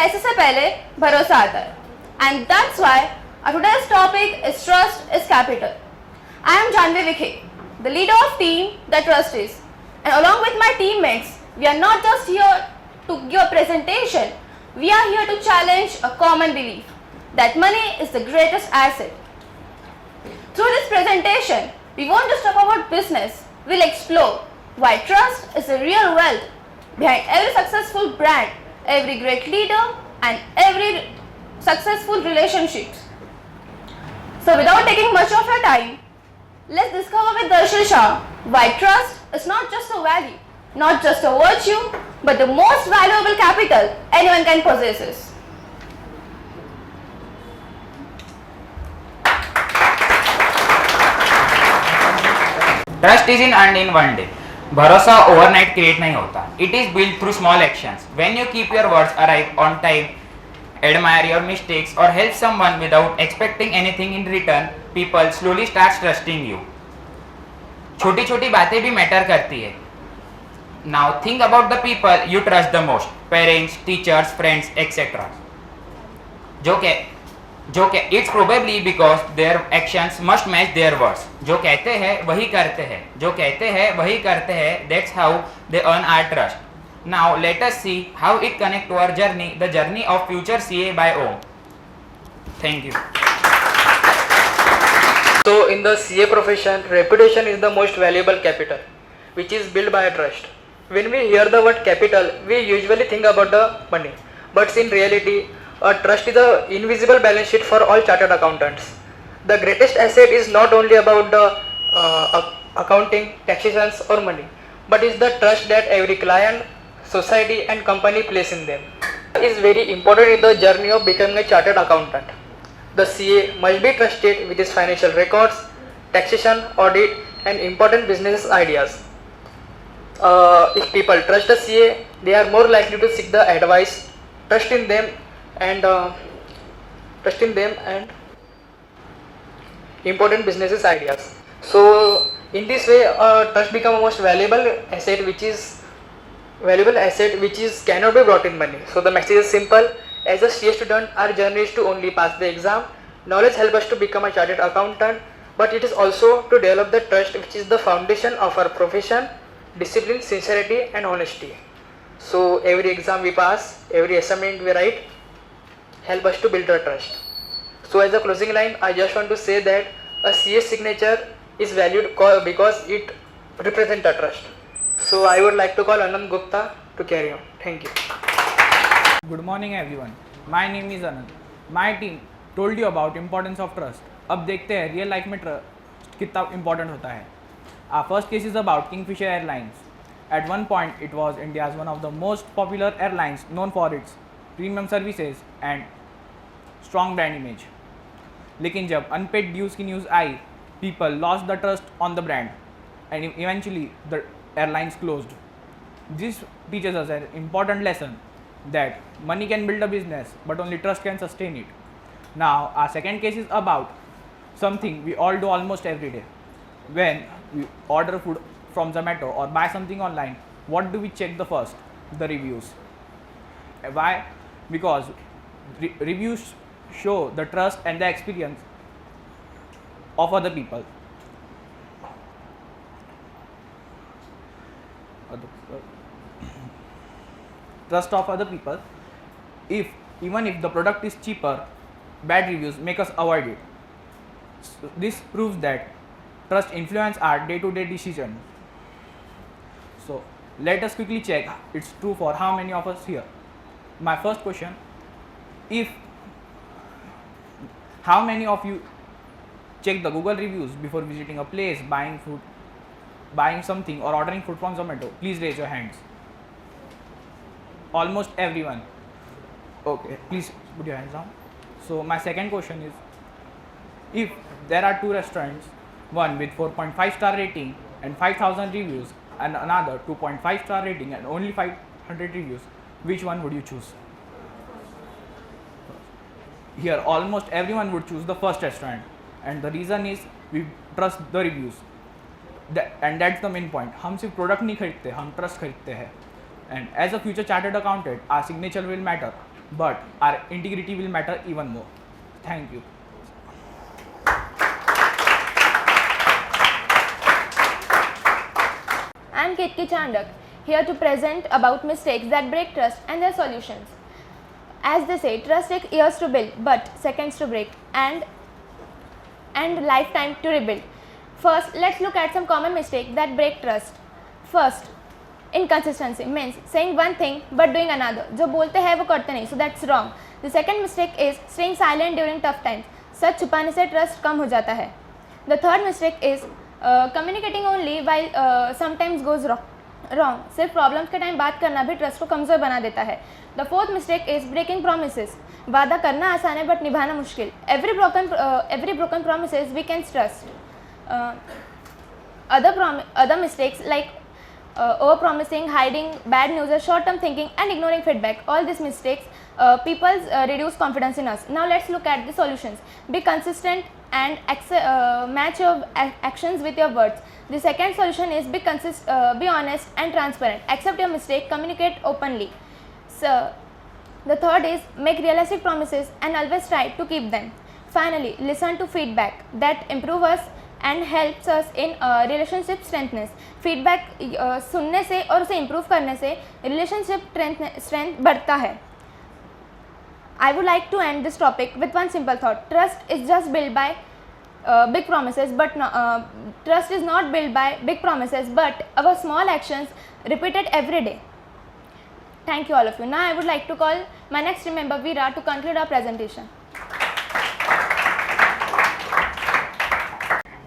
पैसे से पहले भरोसा आता है, and that's why our today's topic is trust is capital. I am Janvi Vikhe, the leader of team that trust is, and along with my teammates, we are not just here to give a presentation, we are here to challenge a common belief that money is the greatest asset. Through this presentation, we won't just talk about business, we'll explore why trust is the real wealth behind every successful brand, every great leader, and every successful relationships. So without taking much of your time, let's discover with Darshil Shah why trust is not just a value, not just a virtue, but the most valuable capital anyone can possess.
Trust is in earn in one day. भरोसा overnight create नहीं होता. It is build through small actions. When you keep your words arrive on time, admire your mistakes or help someone without expecting anything in return, people slowly start trusting you. छोटी छोटी बातें भी matter करती है. Now think about the people you trust the most, parents, teachers, friends, etc. जो के it's probably because their actions must match their words. जो कहते हैं वही करते हैं, जो कहते हैं वही करते हैं. That's how they earn our trust. Now let us see how it connects to our journey, the journey of future CA by OM. Thank you.
So in the CA profession, reputation is the most valuable capital, which is built by trust. When we hear the word capital, we usually think about the money, but in reality, a trust is the invisible balance sheet for all chartered accountants. The greatest asset is not only about the accounting, taxations or money, but is the trust that every client, society and company place in them. It is very important in the journey of becoming a chartered accountant. The CA must be trusted with his financial records, taxation, audit and important business ideas. If people trust the CA, they are more likely to seek the advice, trust in them and important businesses ideas. So in this way, trust become a most valuable asset which cannot be brought in money. So the message is simple. As a CA student, our journey is to only pass the exam. Knowledge helps us to become a chartered accountant, but it is also to develop the trust which is the foundation of our profession, discipline, sincerity and honesty. So every exam we pass, every assignment we write help us to build our trust. So as a closing line, I just want to say that a CA signature is valued because it represents a trust. So I would like to call Anand Gupta to carry on. Thank you.
Good morning everyone. My name is Anand. My team told you about importance of trust. अब देखते हैं real life में trust कितना important होता है. Our first case is about Kingfisher Airlines. At one point, it was India's one of the most popular airlines, known for its premium services and strong brand image. लेकिन जब unpaid dues की news I, people lost the trust on the brand, and eventually the airlines closed. This teaches us an important lesson that money can build a business, but only trust can sustain it. Now, our second case is about something we all do almost every day. When we order food from Zomato or buy something online, what do we check the first? The reviews. Why? Because reviews show the trust and the experience of other people. Trust of other people. Even if the product is cheaper, bad reviews make us avoid it. So this proves that trust influence our day-to-day decision. So let us quickly check it's true for how many of us here. My first question: how many of you check the Google reviews before visiting a place, buying food, buying something or ordering food from Zomato? Please raise your hands. Almost everyone. Okay, please put your hands down. So my second question is, if there are two restaurants, one with 4.5 star rating and 5,000 reviews and another 2.5 star rating and only 500 reviews, which one would you choose? Here almost everyone would choose the first restaurant, and the reason is we trust the reviews. And that's the main point. हम सिर्फ product नहीं खरीदते, हम trust खरीदते हैं. And as a future chartered accountant, our signature will matter, but our integrity will matter even more. Thank you.
I am Ketki Chandak, here to present about mistakes that break trust and their solutions. As they say, trust takes years to build, but seconds to break, and lifetime to rebuild. First, let's look at some common mistakes that break trust. First, inconsistency means saying one thing but doing another. जो बोलते हैं वो करते नहीं, so that's wrong. The second mistake is staying silent during tough times. सच छुपाने से trust कम हो जाता है. The third mistake is communicating only while sometimes goes wrong. सिर्फ problems के टाइम बात करना भी trust को कमज़ोर बना देता है. The fourth mistake is breaking promises. वादा करना आसान है but निभाना मुश्किल. Every broken promises we can trust. Other mistakes like over-promising, hiding bad news, short-term thinking and ignoring feedback. All these mistakes people reduce confidence in us. Now let's look at the solutions. Be consistent and match your actions with your words. The second solution is be honest and transparent. Accept your mistake, communicate openly. So the third is make realistic promises and always try to keep them. Finally, listen to feedback that improves us and helps us in relationship strengthness. Feedback सुनने से और उसे improve करने से relationship strength बढ़ता है. I would like to end this topic with one simple thought. Trust is just built by big promises, but trust is not built by big promises, but our small actions repeated every day. Thank you all of you. Now I would like to call my next team member Veera to conclude our presentation.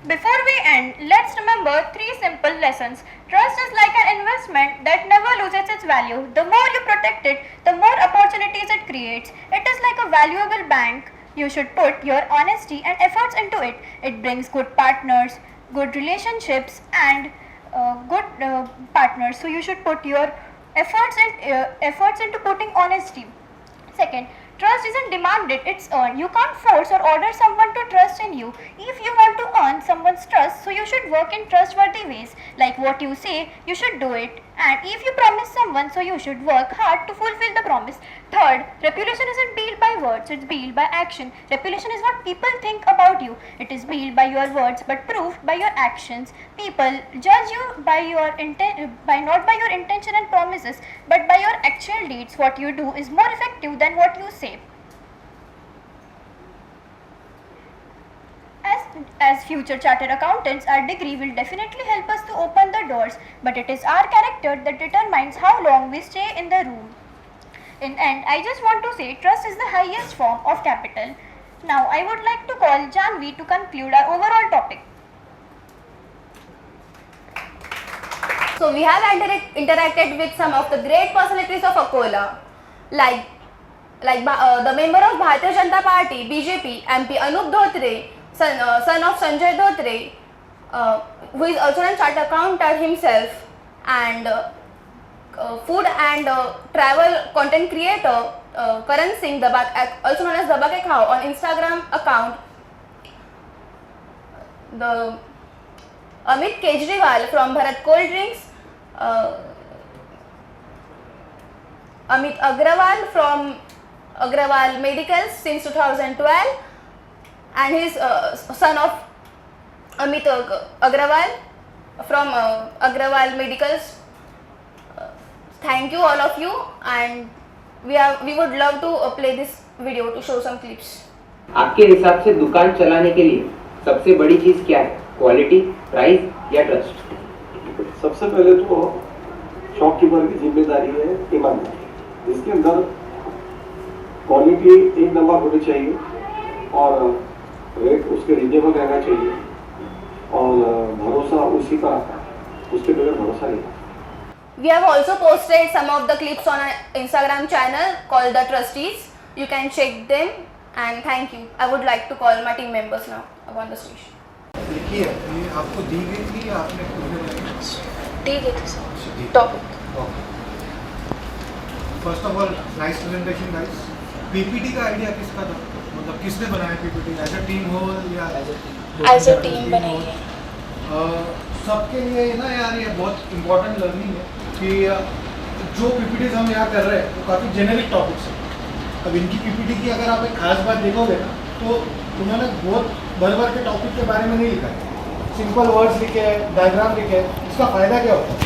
Before we end, let's remember 3 simple lessons. Trust is like an investment that never loses its value. The more you protect it, the more opportunities it creates. It is like a valuable bank. You should put your honesty and efforts into it. It brings good partners, good relationships, and good partners. So you should put your efforts into putting honesty. Second, trust isn't demanded, it's earned. You can't force or order someone to trust in you. If you want to earn someone's trust, so you should work in trustworthy ways. Like what you say, you should do it. And if you promise someone, so you should work hard to fulfill the promise. Third, reputation isn't built by words, it's built by action. Reputation is what people think about you. It is built by your words but proved by your actions. People judge you by not by your intention and promises, but by your actual deeds. What you do is more effective than what you say. As future chartered accountants, our degree will definitely help us to open the doors, but it is our character that determines how long we stay in the room. In end, I just want to say trust is the highest form of capital. Now, I would like to call Janvi to conclude our overall topic.
So we have interacted with some of the great personalities of Akola, like the member of Bharatiya Janata Party, BJP, MP Anup Dhotre, son of Sanjay Dhotre, who is also a chartered accountant himself, and food and travel content creator Karan Singh, also known as Daba Ke Khao, on Instagram account. The Amit Kejriwal from Bharat Cold Drinks, Amit Agrawal from Agrawal Medicals since 2012, and his son of Amit Agrawal from Agrawal Medicals. Thank you all of you, and we would love to play this video to show some clips.
आपके हिसाब से दुकान चलाने के लिए सबसे बड़ी चीज क्या है? क्वालिटी, प्राइस या ट्रस्ट?
सबसे पहले तो शॉपकीपर की जिम्मेदारी है ईमानदारी, जिसके अंदर क्वालिटी एक नंबर होनी चाहिए और रेट उसके रिजनेबल रहना चाहिए और भरोसा उसी का, उसके बगैर भरोसा नहीं।
We have also posted some of the clips on our Instagram channel called The Trustees. You can check them, and thank you. I would like to call my team members now on the stage.
देखिए, ये आपको दी गई थी या आपने खुद में बनाई?
दी गई थी sir. Topic.
First of all nice presentation guys. PPT का आइडिया किसका था? मतलब किसने बनाया पीपीटी? एज अ टीम हो या
एज अ टीम बनाई है?
सबके लिए ना यार ये बहुत इम्पोर्टेंट लर्निंग है कि जो पीपीटीज हम यहाँ कर रहे हैं वो काफ़ी जेनेरिक टॉपिक्स हैं। अब इनकी पीपीटी की अगर आप एक खास बात देखोगे ना तो उन्होंने बहुत भर के टॉपिक के बारे में नहीं लिखा है, सिंपल वर्ड्स लिखे हैं, डायग्राम लिखे हैं। इसका फ़ायदा क्या होता है?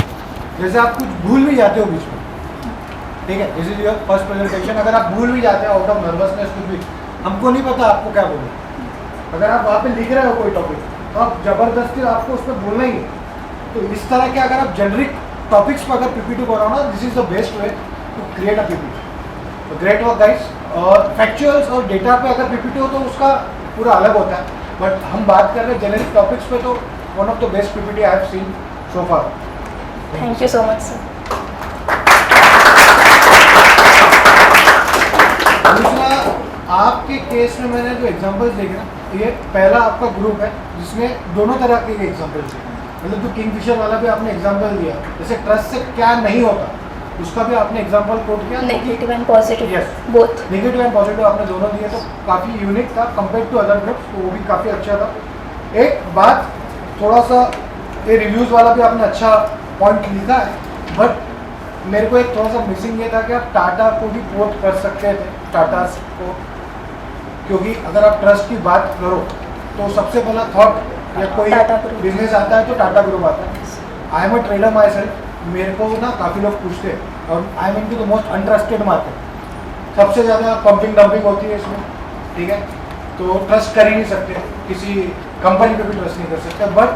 जैसे आप कुछ भूल भी जाते हो बीच में, ठीक है, this is your first presentation, अगर आप भूल भी जाते हो आउट ऑफ नर्वसनेस कुछ भी, हमको नहीं पता आपको क्या बोलना। अगर आप वहाँ पे लिख रहे हो कोई टॉपिक तो आप ज़बरदस्ती आपको उस पर बोलना ही है। तो इस तरह के अगर आप जेनरिक टॉपिक्स पर अगर पीपीटी बनाओ ना, this is the best way to create a PPT. तो ग्रेट वर्क गाइस। और फैक्चुअल्स और डेटा पे अगर पीपीटी हो तो उसका पूरा अलग होता है, बट हम बात कर रहे हैं जेनरिक टॉपिक्स पे, तो one of the best PPT I have seen so far.
Thank you so much sir.
दूसरा, आपके केस में मैंने जो एग्जांपल्स देखे ना, ये पहला आपका ग्रुप है जिसमें दोनों तरह के एग्जांपल्स दिए। मतलब जो किंगफिशर वाला भी आपने एग्जांपल दिया, जैसे ट्रस्ट से क्या नहीं होता उसका भी आपने एग्जांपल कोट किया।
Negative and positive,
yes,
both
negative and positive आपने दोनों दिए, तो काफ़ी यूनिक था कंपेयर टू अदर ग्रुप्स, तो वो भी काफ़ी अच्छा था। एक बात, थोड़ा सा ये रिव्यूज़ वाला भी आपने अच्छा पॉइंट लिखा है, बट मेरे को एक थोड़ा सा मिसिंग ये था कि आप टाटा को भी कोट कर सकते थे, टाटा को, क्योंकि अगर आप ट्रस्ट की बात करो तो सबसे पहला थॉट या कोई बिजनेस आता है तो टाटा ग्रुप आता है। I am a trader my self, मेरे को ना काफ़ी लोग पूछते हैं और I am into the most untrusted market. सबसे ज़्यादा पंपिंग डंपिंग होती है इसमें, ठीक है, तो ट्रस्ट कर ही नहीं सकते किसी कंपनी पे भी ट्रस्ट नहीं कर सकते। बट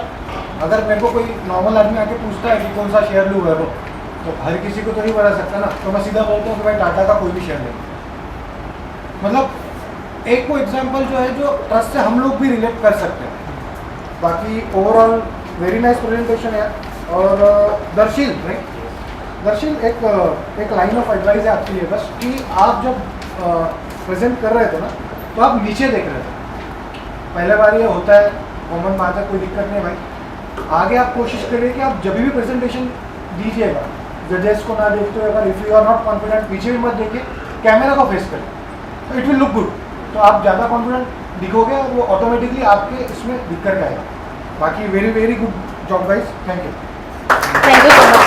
अगर मेरे को कोई नॉर्मल आदमी आके पूछता है कि कौन सा शेयर लूँ वैभव, तो हर किसी को तो नहीं बता सकता ना, तो मैं सीधा बोलता हूँ कि भाई टाटा का कोई भी शेयर ले। मतलब एक को एग्जांपल जो है जो ट्रस्ट से हम लोग भी रिलेट कर सकते हैं। बाकी ओवरऑल वेरी नाइस प्रेजेंटेशन है। और दर्शिल राइट, दर्शिल एक लाइन ऑफ एडवाइस है आपके लिए बस कि आप जब प्रेजेंट कर रहे थे ना तो आप नीचे देख रहे थे। पहले बार ये होता है, कॉमन बात है, कोई दिक्कत नहीं भाई। आगे आप कोशिश करिए कि आप जब भी प्रेजेंटेशन दीजिएगा जजेस को ना देखते हुए, अगर if you are not confident पीछे भी मत देखिए, कैमरा को फेस करें तो इट विल लुक गुड। तो आप ज़्यादा कॉन्फिडेंट दिखोगे और वो ऑटोमेटिकली आपके इसमें दिक्कत के आएगा। बाकी very very good job guys, thank you.
Thank you so much.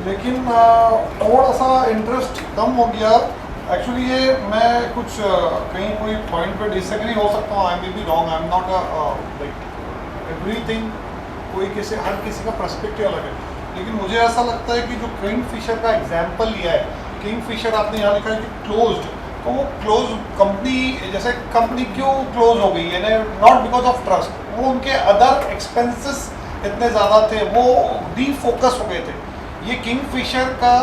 लेकिन थोड़ा सा इंटरेस्ट कम हो गया एक्चुअली। ये मैं कुछ कहीं कोई पॉइंट पे डिसएग्री हो सकता हूँ, I may be wrong, I am not like everything, कोई किसी हर किसी का पर्सपेक्टिव अलग है। लेकिन मुझे ऐसा लगता है कि जो किंगफिशर का एग्जांपल लिया है, किंगफिशर आपने यहाँ लिखा है कि क्लोज्ड, तो वो क्लोज कंपनी, जैसे कंपनी क्यों क्लोज हो गई है, नॉट बिकॉज ऑफ ट्रस्ट, वो उनके अदर एक्सपेंसेस इतने ज़्यादा थे, वो डीफोकस हो गए थे। ये किंगफिशर का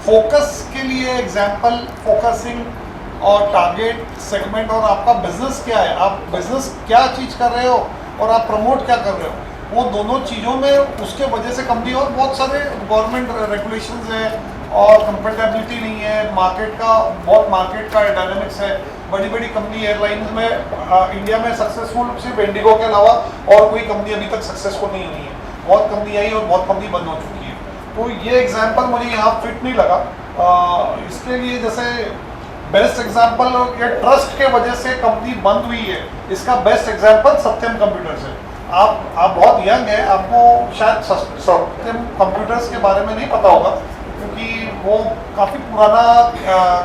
फोकस के लिए एग्जांपल, फोकसिंग और टारगेट सेगमेंट और आपका बिजनेस क्या है, आप बिजनेस क्या चीज़ कर रहे हो और आप प्रमोट क्या कर रहे हो, वो दोनों चीज़ों में उसके वजह से कंपनी, और बहुत सारे गवर्नमेंट रेगुलेशंस है और कंपेटेबिलिटी नहीं है, मार्केट का बहुत मार्केट का डायनामिक्स है। बड़ी बड़ी कंपनी एयरलाइंस में इंडिया में सक्सेसफुल सिर्फ इंडिगो के अलावा और कोई कंपनी अभी तक सक्सेसफुल नहीं हुई है। बहुत कंपनी आई और बहुत कंपनी बंद हो चुकी है। तो ये एग्जाम्पल मुझे यहाँ फिट नहीं लगा। इसके लिए जैसे बेस्ट एग्जाम्पल, ये ट्रस्ट के वजह से कंपनी बंद हुई है, इसका बेस्ट एग्जाम्पल सत्यम कंप्यूटर्स है। आप बहुत यंग हैं, आपको शायद सत्यम कंप्यूटर्स के बारे में नहीं पता होगा, क्योंकि वो काफ़ी पुराना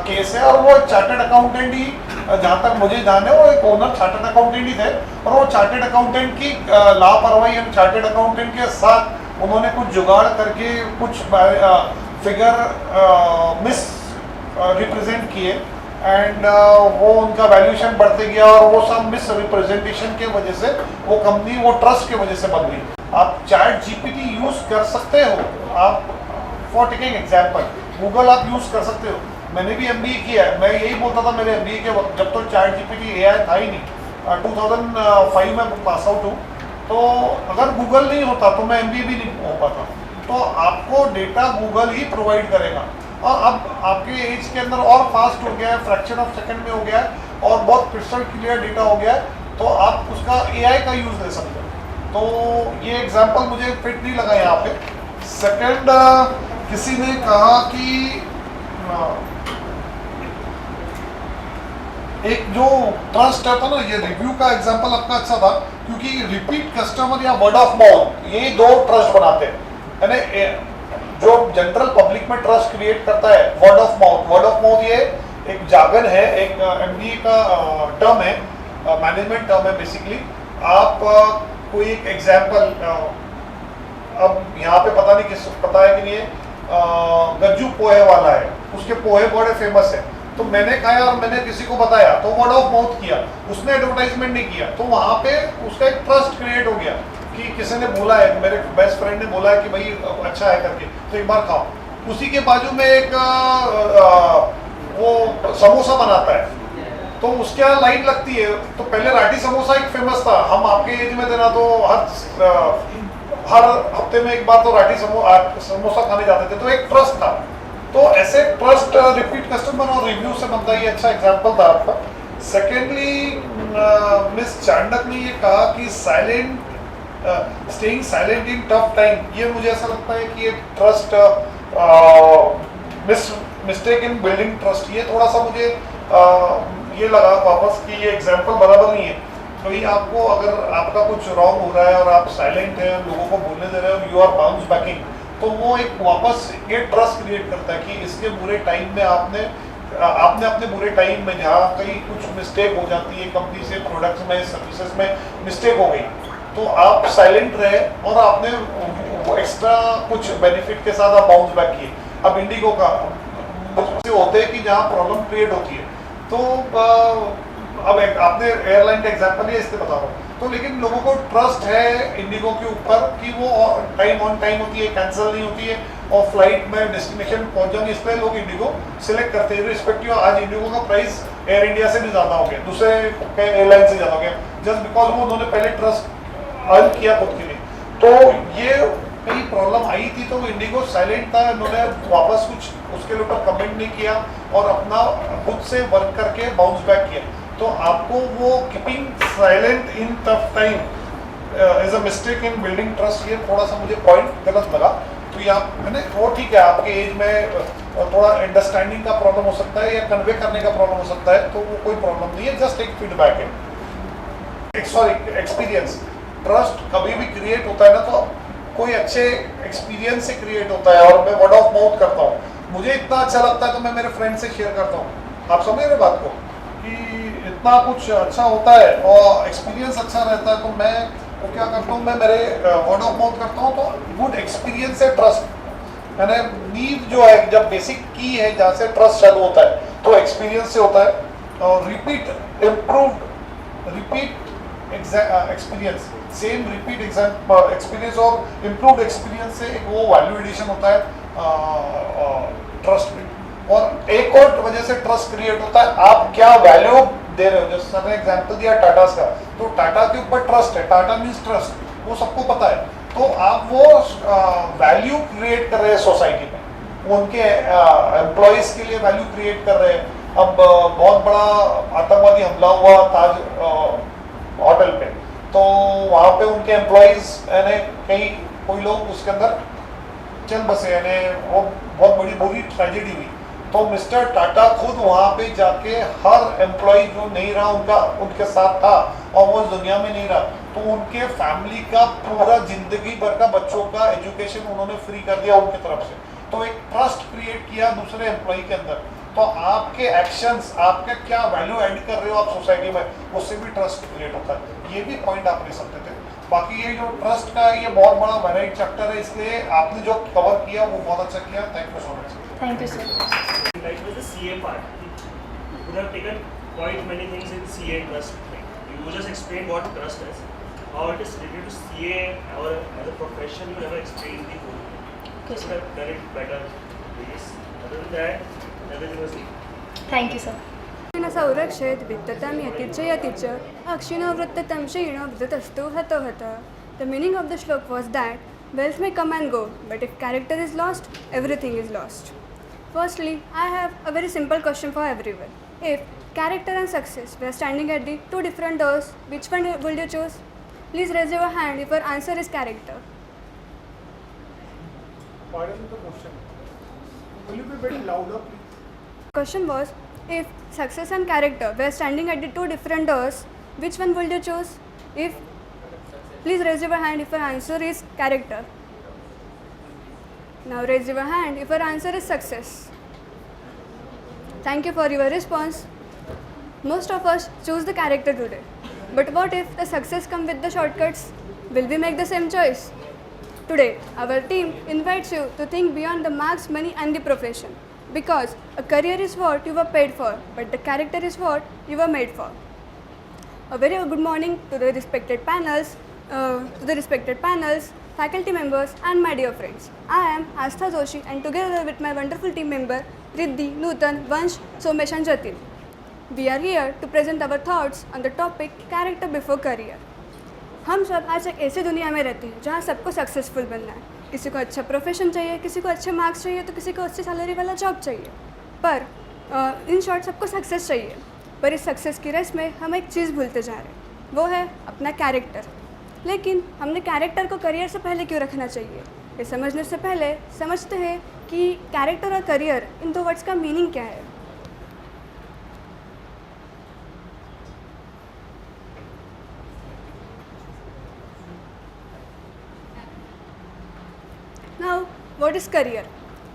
केस है और वो चार्टर्ड अकाउंटेंट ही, जहाँ तक मुझे ध्यान है, वो एक ओनर चार्टर्ड अकाउंटेंट ही थे और वो चार्टर्ड अकाउंटेंट की लापरवाही, चार्टर्ड अकाउंटेंट के साथ उन्होंने कुछ जुगाड़ करके कुछ फिगर मिस रिप्रेजेंट किए एंड वो उनका वैल्यूएशन बढ़ते गया और वो सब मिस रिप्रेजेंटेशन के वजह से वो कंपनी, वो ट्रस्ट की वजह से बन गई। आप चैट जीपीटी यूज़ कर सकते हो, आप फॉर टेकिंग एग्जाम्पल गूगल आप यूज़ कर सकते हो। मैंने भी MBA किया है, मैं यही बोलता था मेरे MBA के वक्त, जब तो चैट जीपीटी AI था ही नहीं, 2005 में पास आउट हूँ, तो अगर गूगल नहीं होता तो मैं MBA भी नहीं हो पाता। तो आपको डेटा गूगल ही प्रोवाइड करेगा और अब आपके एज के अंदर और फास्ट हो गया है, फ्रैक्शन ऑफ सेकंड में हो गया है और बहुत क्रिस्टल क्लियर डेटा हो गया है, तो आप उसका AI का यूज़ ले सकते हो। तो ये एग्जाम्पल मुझे फिट नहीं लगा यहाँ पे। सेकंड, किसी ने कहा कि एक जो ट्रस्ट है था ना, ये रिव्यू का एग्जांपल आपका अच्छा था, क्योंकि रिपीट कस्टमर या वर्ड ऑफ माउथ, ये दो ट्रस्ट बनाते हैं। यानी जो जनरल पब्लिक में ट्रस्ट क्रिएट करता है word of mouth, word of mouth ये एक जागन है, एक MBA का टर्म है, मैनेजमेंट टर्म है बेसिकली। आप कोई एक एग्जाम्पल, अब यहाँ पे पता नहीं किस पता है कि नहीं है, गज्जू पोहे वाला है, उसके पोहे बड़े फेमस है, तो मैंने खाया और मैंने किसी को बताया तो वर्ड ऑफ माउथ किया, उसने एडवर्टाइजमेंट नहीं किया, तो वहाँ पे उसका एक ट्रस्ट क्रिएट हो गया कि किसी ने बोला है, मेरे बेस्ट फ्रेंड ने बोला है कि भाई अच्छा है करके, तो एक बार खाओ। उसी के बाजू में एक वो समोसा बनाता है, तो उसके यहाँ लाइन लगती है, तो पहले राठी समोसा एक फेमस था, हम आपके एज में थे ना, तो हर हफ्ते में एक बार तो राठी समोसा खाने जाते थे, तो एक ट्रस्ट था। तो ऐसे ट्रस्ट रिपीट कस्टमर और रिव्यू से बनता है, ये अच्छा एग्जांपल था आपका। सेकेंडली, मिस चांडक ने ये कहा कि स्टेइंग साइलेंट इन टफ टाइम, ये मुझे ऐसा लगता है कि ये trust mistake in building trust, ये थोड़ा सा मुझे ये लगा वापस कि ये एग्जांपल बराबर नहीं है। तो ये आपको, अगर आपका कुछ रॉन्ग हो रहा है और आप साइलेंट हैं, लोगों को बोलने दे रहे हो, यू आर बाउंस बैकिंग, तो वो एक वापस ये ट्रस्ट क्रिएट करता है कि इसके बुरे टाइम में आपने अपने बुरे टाइम में जहाँ कहीं कुछ मिस्टेक हो जाती है कंपनी से, प्रोडक्ट्स में, सर्विसेज में मिस्टेक हो गई, तो आप साइलेंट रहे और आपने एक्स्ट्रा कुछ बेनिफिट के साथ आप बाउंस बैक किए। अब इंडिगो का होते हैं कि जहाँ प्रॉब्लम क्रिएट होती है, तो अब आपने एयरलाइन का एग्जांपल लिया, इससे बता रहा हूँ। तो लेकिन लोगों को ट्रस्ट है इंडिगो के ऊपर कि वो टाइम ऑन टाइम होती है, कैंसिल नहीं होती है और फ्लाइट में डेस्टिनेशन पहुंच जाएंगे, इसलिए लोग इंडिगो सिलेक्ट करते हैं। रिस्पेक्टिव आज इंडिगो का प्राइस एयर इंडिया से भी ज़्यादा हो गया, दूसरे एयरलाइन से ज़्यादा हो गया, जस्ट बिकॉज वो उन्होंने पहले ट्रस्ट अर्न किया खुद के लिए। तो ये कई प्रॉब्लम आई थी तो इंडिगो साइलेंट था, उन्होंने वापस कुछ उसके ऊपर कमेंट नहीं किया और अपना खुद से वर्क करके बाउंस बैक किया। तो आपको वो keeping silent in tough time is a mistake in building trust, ये थोड़ा सा मुझे पॉइंट गलत लगा। तो ये मैंने वो ठीक है, आपके एज में थोड़ा अंडरस्टैंडिंग का प्रॉब्लम हो सकता है या कन्वे करने का प्रॉब्लम हो सकता है, तो वो कोई प्रॉब्लम नहीं है, जस्ट एक फीडबैक है। सॉरी, एक्सपीरियंस ट्रस्ट कभी भी क्रिएट होता है ना तो कोई अच्छे एक्सपीरियंस से क्रिएट होता है, और मैं वर्ड ऑफ माउथ करता हूँ, मुझे इतना अच्छा लगता है तो मैं मेरे फ्रेंड से शेयर करता हूँ। आप समझ रहे बात को कि इतना कुछ अच्छा होता है और एक्सपीरियंस अच्छा रहता है, तो मैं तो क्या करता हूँ, मैं मेरे वर्ड ऑफ माउथ करता हूँ। तो गुड एक्सपीरियंस से ट्रस्ट मैंने नींव जो है, जब बेसिक की है जहाँ से ट्रस्ट चालू होता है, तो एक्सपीरियंस से होता है। और repeat improved repeat experience, same repeat experience और इम्प्रूव्ड एक्सपीरियंस से एक वो वैल्यू एडिशन होता है ट्रस्ट में। और एक और वजह से ट्रस्ट क्रिएट होता है, आप क्या वैल्यू दे रहे हो। जैसे सर ने एग्जांपल दिया टाटा का, तो टाटा के ऊपर ट्रस्ट है, टाटा मीन्स ट्रस्ट, वो सबको पता है। तो आप वो वैल्यू क्रिएट कर रहे हैं सोसाइटी में, उनके एम्प्लॉयज़ के लिए वैल्यू क्रिएट कर रहे हैं। अब बहुत बड़ा आतंकवादी हमला हुआ ताज होटल पे, तो वहाँ पे उनके एम्प्लॉयज़ यानी कोई लोग उसके अंदर चल बसे, यानी वो बहुत बड़ी बुरी ट्रेजेडी हुई। तो मिस्टर टाटा खुद वहाँ पे जाके हर एम्प्लॉय जो नहीं रहा उनके साथ था और वो दुनिया में नहीं रहा, तो उनके फैमिली का पूरा जिंदगी भर का बच्चों का एजुकेशन उन्होंने फ्री कर दिया उनकी तरफ से। तो एक ट्रस्ट क्रिएट किया दूसरे एम्प्लॉय के अंदर। तो आपके एक्शंस, आपके क्या वैल्यू ऐड कर रहे हो आप सोसाइटी में, उससे भी ट्रस्ट क्रिएट होता है। ये भी पॉइंट आप ले सकते थे। बाकी ये जो ट्रस्ट का ये बहुत बड़ा वैराइड चैप्टर है, इसलिए आपने जो कवर किया वो बहुत अच्छा किया। Thank you so much.
Thank you sir.
Like with the CA part, you could have taken quite many things in CA trust. Like you just explained what trust is, how it is related to CA, or as a profession you never explained the whole thing. You could have done it better. Please. Other than that, everything was good.
Thank you, sir.
सौरक्षेत वित्ततं यतिच यतिच अक्षिणो वृत्ततं क्षीणो वृत्तस्तु हतो हत. The meaning of the shlok was that wealth may come and go, but if character is lost, everything is lost. Firstly, I have a very simple question for everyone. If character and success were standing at the two different doors, which one would you choose? Please raise your hand if your answer is character.
Pardon the question. Will you be very louder, please?
Question was, if success and character were standing at the two different doors, which one would you choose? Please raise your hand if your answer is character. Now raise your hand if your answer is success. Thank you for your response. Most of us choose the character today. But what if the success comes with the shortcuts? Will we make the same choice? Today, our team invites you to think beyond the marks, money and the profession. Because a career is what you were paid for, but the character is what you were made for. A very good morning to the respected panels, faculty members and my dear friends. I am Astha Joshi and together with my wonderful team member Riddhi, Nutan, Vansh, Somesh and Jatin, we are here to present our thoughts on the topic character before career. हम सब आज एक ऐसी दुनिया में रहते हैं जहाँ सबको सक्सेसफुल बनना है। किसी को अच्छा प्रोफेशन चाहिए, किसी को अच्छे मार्क्स चाहिए, तो किसी को अच्छी सैलरी वाला जॉब चाहिए। पर इन शॉर्ट सबको सक्सेस चाहिए। पर इस सक्सेस की रेस में हम एक चीज़ भूलते जा रहे हैं, वो है अपना कैरेक्टर। लेकिन हमने कैरेक्टर को करियर से पहले क्यों रखना चाहिए? ये समझने से पहले समझते हैं कि कैरेक्टर और करियर इन दो वर्ड्स का मीनिंग क्या है। Now what is career?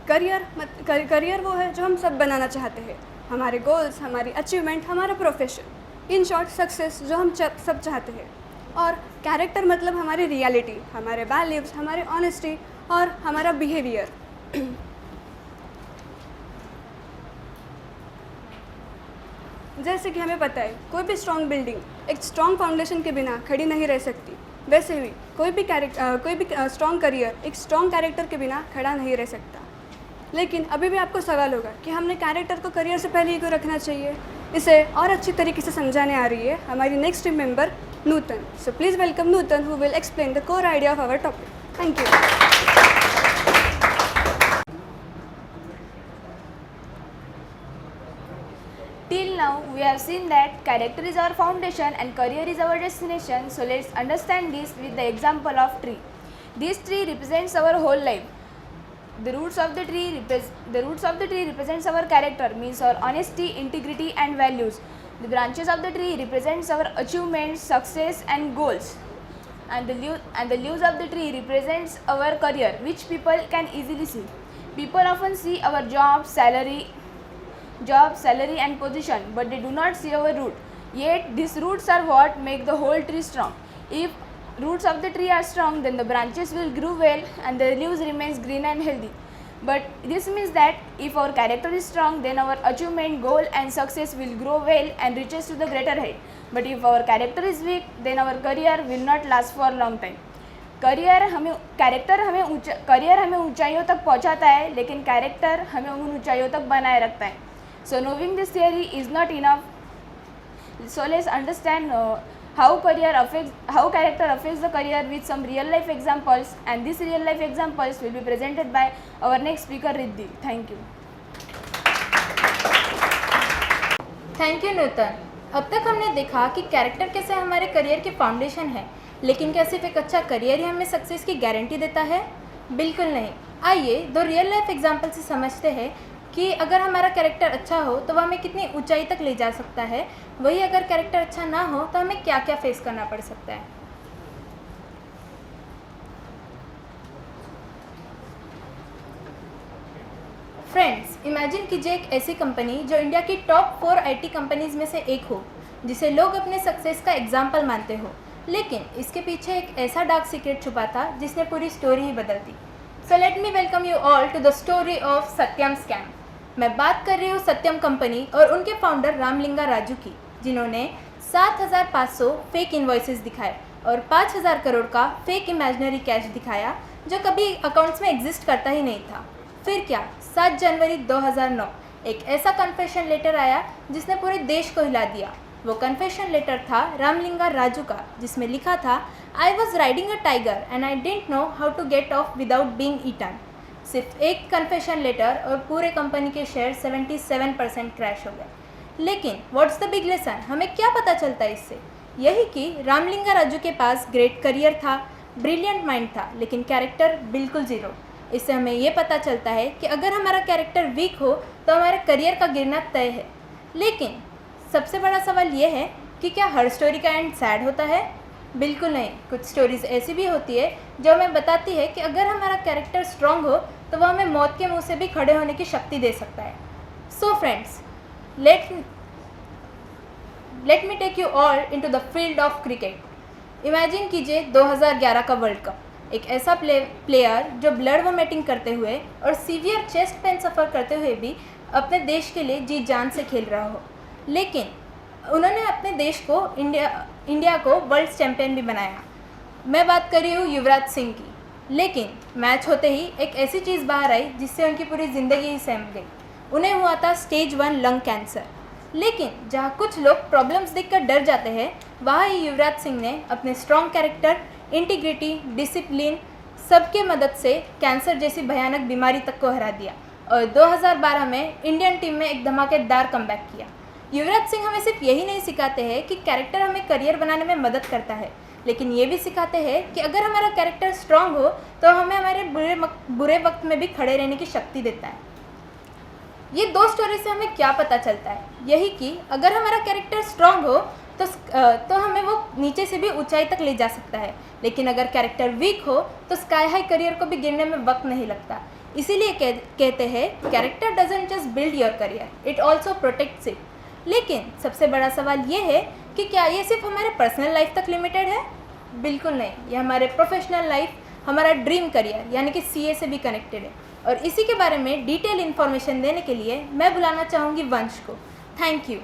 Career वो है जो हम सब बनाना चाहते हैं, हमारे गोल्स, हमारी अचीवमेंट, हमारा प्रोफेशन, इन शॉर्ट सक्सेस जो हम सब चाहते हैं। और कैरेक्टर मतलब हमारी रियलिटी, हमारे वैल्यूज़, हमारे ऑनेस्टी और हमारा बिहेवियर। जैसे कि हमें पता है कोई भी स्ट्रॉन्ग बिल्डिंग एक स्ट्रॉन्ग फाउंडेशन के बिना खड़ी नहीं रह सकती, वैसे ही कोई भी स्ट्रॉन्ग करियर एक स्ट्रॉन्ग कैरेक्टर के बिना खड़ा नहीं रह सकता। लेकिन अभी भी आपको सवाल होगा कि हमने कैरेक्टर को करियर से पहले ही क्यों रखना चाहिए। इसे और अच्छी तरीके से समझाने आ रही है हमारी next team member Nutan. So please welcome Nutan who will explain the core idea of our topic. Thank you.
Till now, we have seen that character is our foundation and career is our destination. So let's understand this with the example of tree. This tree represents our whole life. The roots of the tree represents our character, means our honesty, integrity, and values. The branches of the tree represents our achievements, success, and goals. And the leaves of the tree represents our career, which people can easily see. People often see our job, salary and position, but they do not see our root. Yet these roots are what make the whole tree strong. If roots of the tree are strong, then the branches will grow well and the leaves remains green and healthy. But this means that if our character is strong, then our achievement, goal and success will grow well and reaches to the greater height. But if our character is weak, then our career will not last for a long time. Career हमें ऊंचाइयों तक पहुंचाता है, लेकिन character हमें उन ऊंचाइयों तक बनाए रखता है. So knowing this theory is not enough. So let's understand how character affects the career with some real life examples, and these real life examples will be presented by our next speaker Riddhi. Thank you.
Thank you Nutan. अब तक हमने देखा कि character कैसे हमारे career की foundation है, लेकिन क्या सिर्फ एक अच्छा करियर ही हमें सक्सेस की गारंटी देता है? बिल्कुल नहीं। आइए दो रियल लाइफ एग्जांपल से समझते हैं कि अगर हमारा कैरेक्टर अच्छा हो तो वह हमें कितनी ऊंचाई तक ले जा सकता है, वही अगर कैरेक्टर अच्छा ना हो तो हमें क्या क्या फेस करना पड़ सकता है। फ्रेंड्स, इमेजिन कीजिए एक ऐसी कंपनी जो इंडिया की टॉप 4 आईटी कंपनीज में से एक हो, जिसे लोग अपने सक्सेस का एग्जाम्पल मानते हो, लेकिन इसके पीछे एक ऐसा डार्क सीक्रेट छुपा था जिसने पूरी स्टोरी ही बदल दी। So let me welcome you all to the story of Satyam scam. मैं बात कर रही हूँ सत्यम कंपनी और उनके फाउंडर रामलिंगा राजू की, जिन्होंने 7,500 फेक इन्वॉइसेस दिखाए और 5,000 करोड़ का फेक इमेजिनरी कैश दिखाया जो कभी अकाउंट्स में एग्जिस्ट करता ही नहीं था। फिर क्या, 7 जनवरी 2009 एक ऐसा कन्फेशन लेटर आया जिसने पूरे देश को हिला दिया। वो कन्फेशन लेटर था रामलिंगा राजू का, जिसमें लिखा था, I was riding a tiger and I didn't know how to get off without being eaten. सिर्फ एक कन्फेशन लेटर और पूरे कंपनी के शेयर 77% क्रैश हो गए। लेकिन व्हाट्स द बिग लेसन, हमें क्या पता चलता है इससे? यही कि रामलिंगा राजू के पास ग्रेट करियर था, ब्रिलियंट माइंड था, लेकिन कैरेक्टर बिल्कुल ज़ीरो। इससे हमें ये पता चलता है कि अगर हमारा कैरेक्टर वीक हो तो हमारे करियर का गिरना तय है। लेकिन सबसे बड़ा सवाल ये है कि क्या हर स्टोरी का एंड सैड होता है? बिल्कुल नहीं। कुछ स्टोरीज ऐसी भी होती है जो हमें बताती है कि अगर हमारा कैरेक्टर स्ट्रांग हो तो वह हमें मौत के मुंह से भी खड़े होने की शक्ति दे सकता है। So friends, let me take you all into the field of cricket. Imagine कीजिए 2011 का वर्ल्ड कप। एक ऐसा प्लेयर जो ब्लड वोमिटिंग करते हुए और सीवियर चेस्ट पेन सफ़र करते हुए भी अपने देश के लिए जी जान से खेल रहा हो, लेकिन उन्होंने अपने देश को इंडिया को वर्ल्ड चैम्पियन भी बनाया। मैं बात कर रही हूँ युवराज सिंह की। लेकिन मैच होते ही एक ऐसी चीज़ बाहर आई जिससे उनकी पूरी ज़िंदगी ही सहम गई। उन्हें हुआ था स्टेज 1 लंग कैंसर। लेकिन जहाँ कुछ लोग प्रॉब्लम्स देखकर डर जाते हैं, वहाँ ही युवराज सिंह ने अपने स्ट्रॉन्ग कैरेक्टर, इंटीग्रिटी, डिसिप्लिन सबके मदद से कैंसर जैसी भयानक बीमारी तक को हरा दिया और 2012 में इंडियन टीम में एक धमाकेदार कमबैक किया। युवराज सिंह हमें सिर्फ यही नहीं सिखाते हैं कि कैरेक्टर हमें करियर बनाने में मदद करता है, लेकिन ये भी सिखाते हैं कि अगर हमारा कैरेक्टर स्ट्रांग हो तो हमें हमारे बुरे वक्त में भी खड़े रहने की शक्ति देता है। ये दो स्टोरी से हमें क्या पता चलता है? यही कि अगर हमारा कैरेक्टर स्ट्रांग हो तो हमें वो नीचे से भी ऊंचाई तक ले जा सकता है, लेकिन अगर कैरेक्टर वीक हो तो स्काई हाई करियर को भी गिरने में वक्त नहीं लगता। इसीलिए कहते हैं character doesn't just build your career, it also protects it. लेकिन सबसे बड़ा सवाल ये है कि क्या ये सिर्फ हमारे पर्सनल लाइफ तक लिमिटेड है? बिल्कुल नहीं, ये हमारे प्रोफेशनल लाइफ, हमारा ड्रीम करियर यानी कि CA से भी कनेक्टेड है। और इसी के बारे में डिटेल इन्फॉर्मेशन देने के लिए मैं बुलाना चाहूँगी वंश को। Thank you.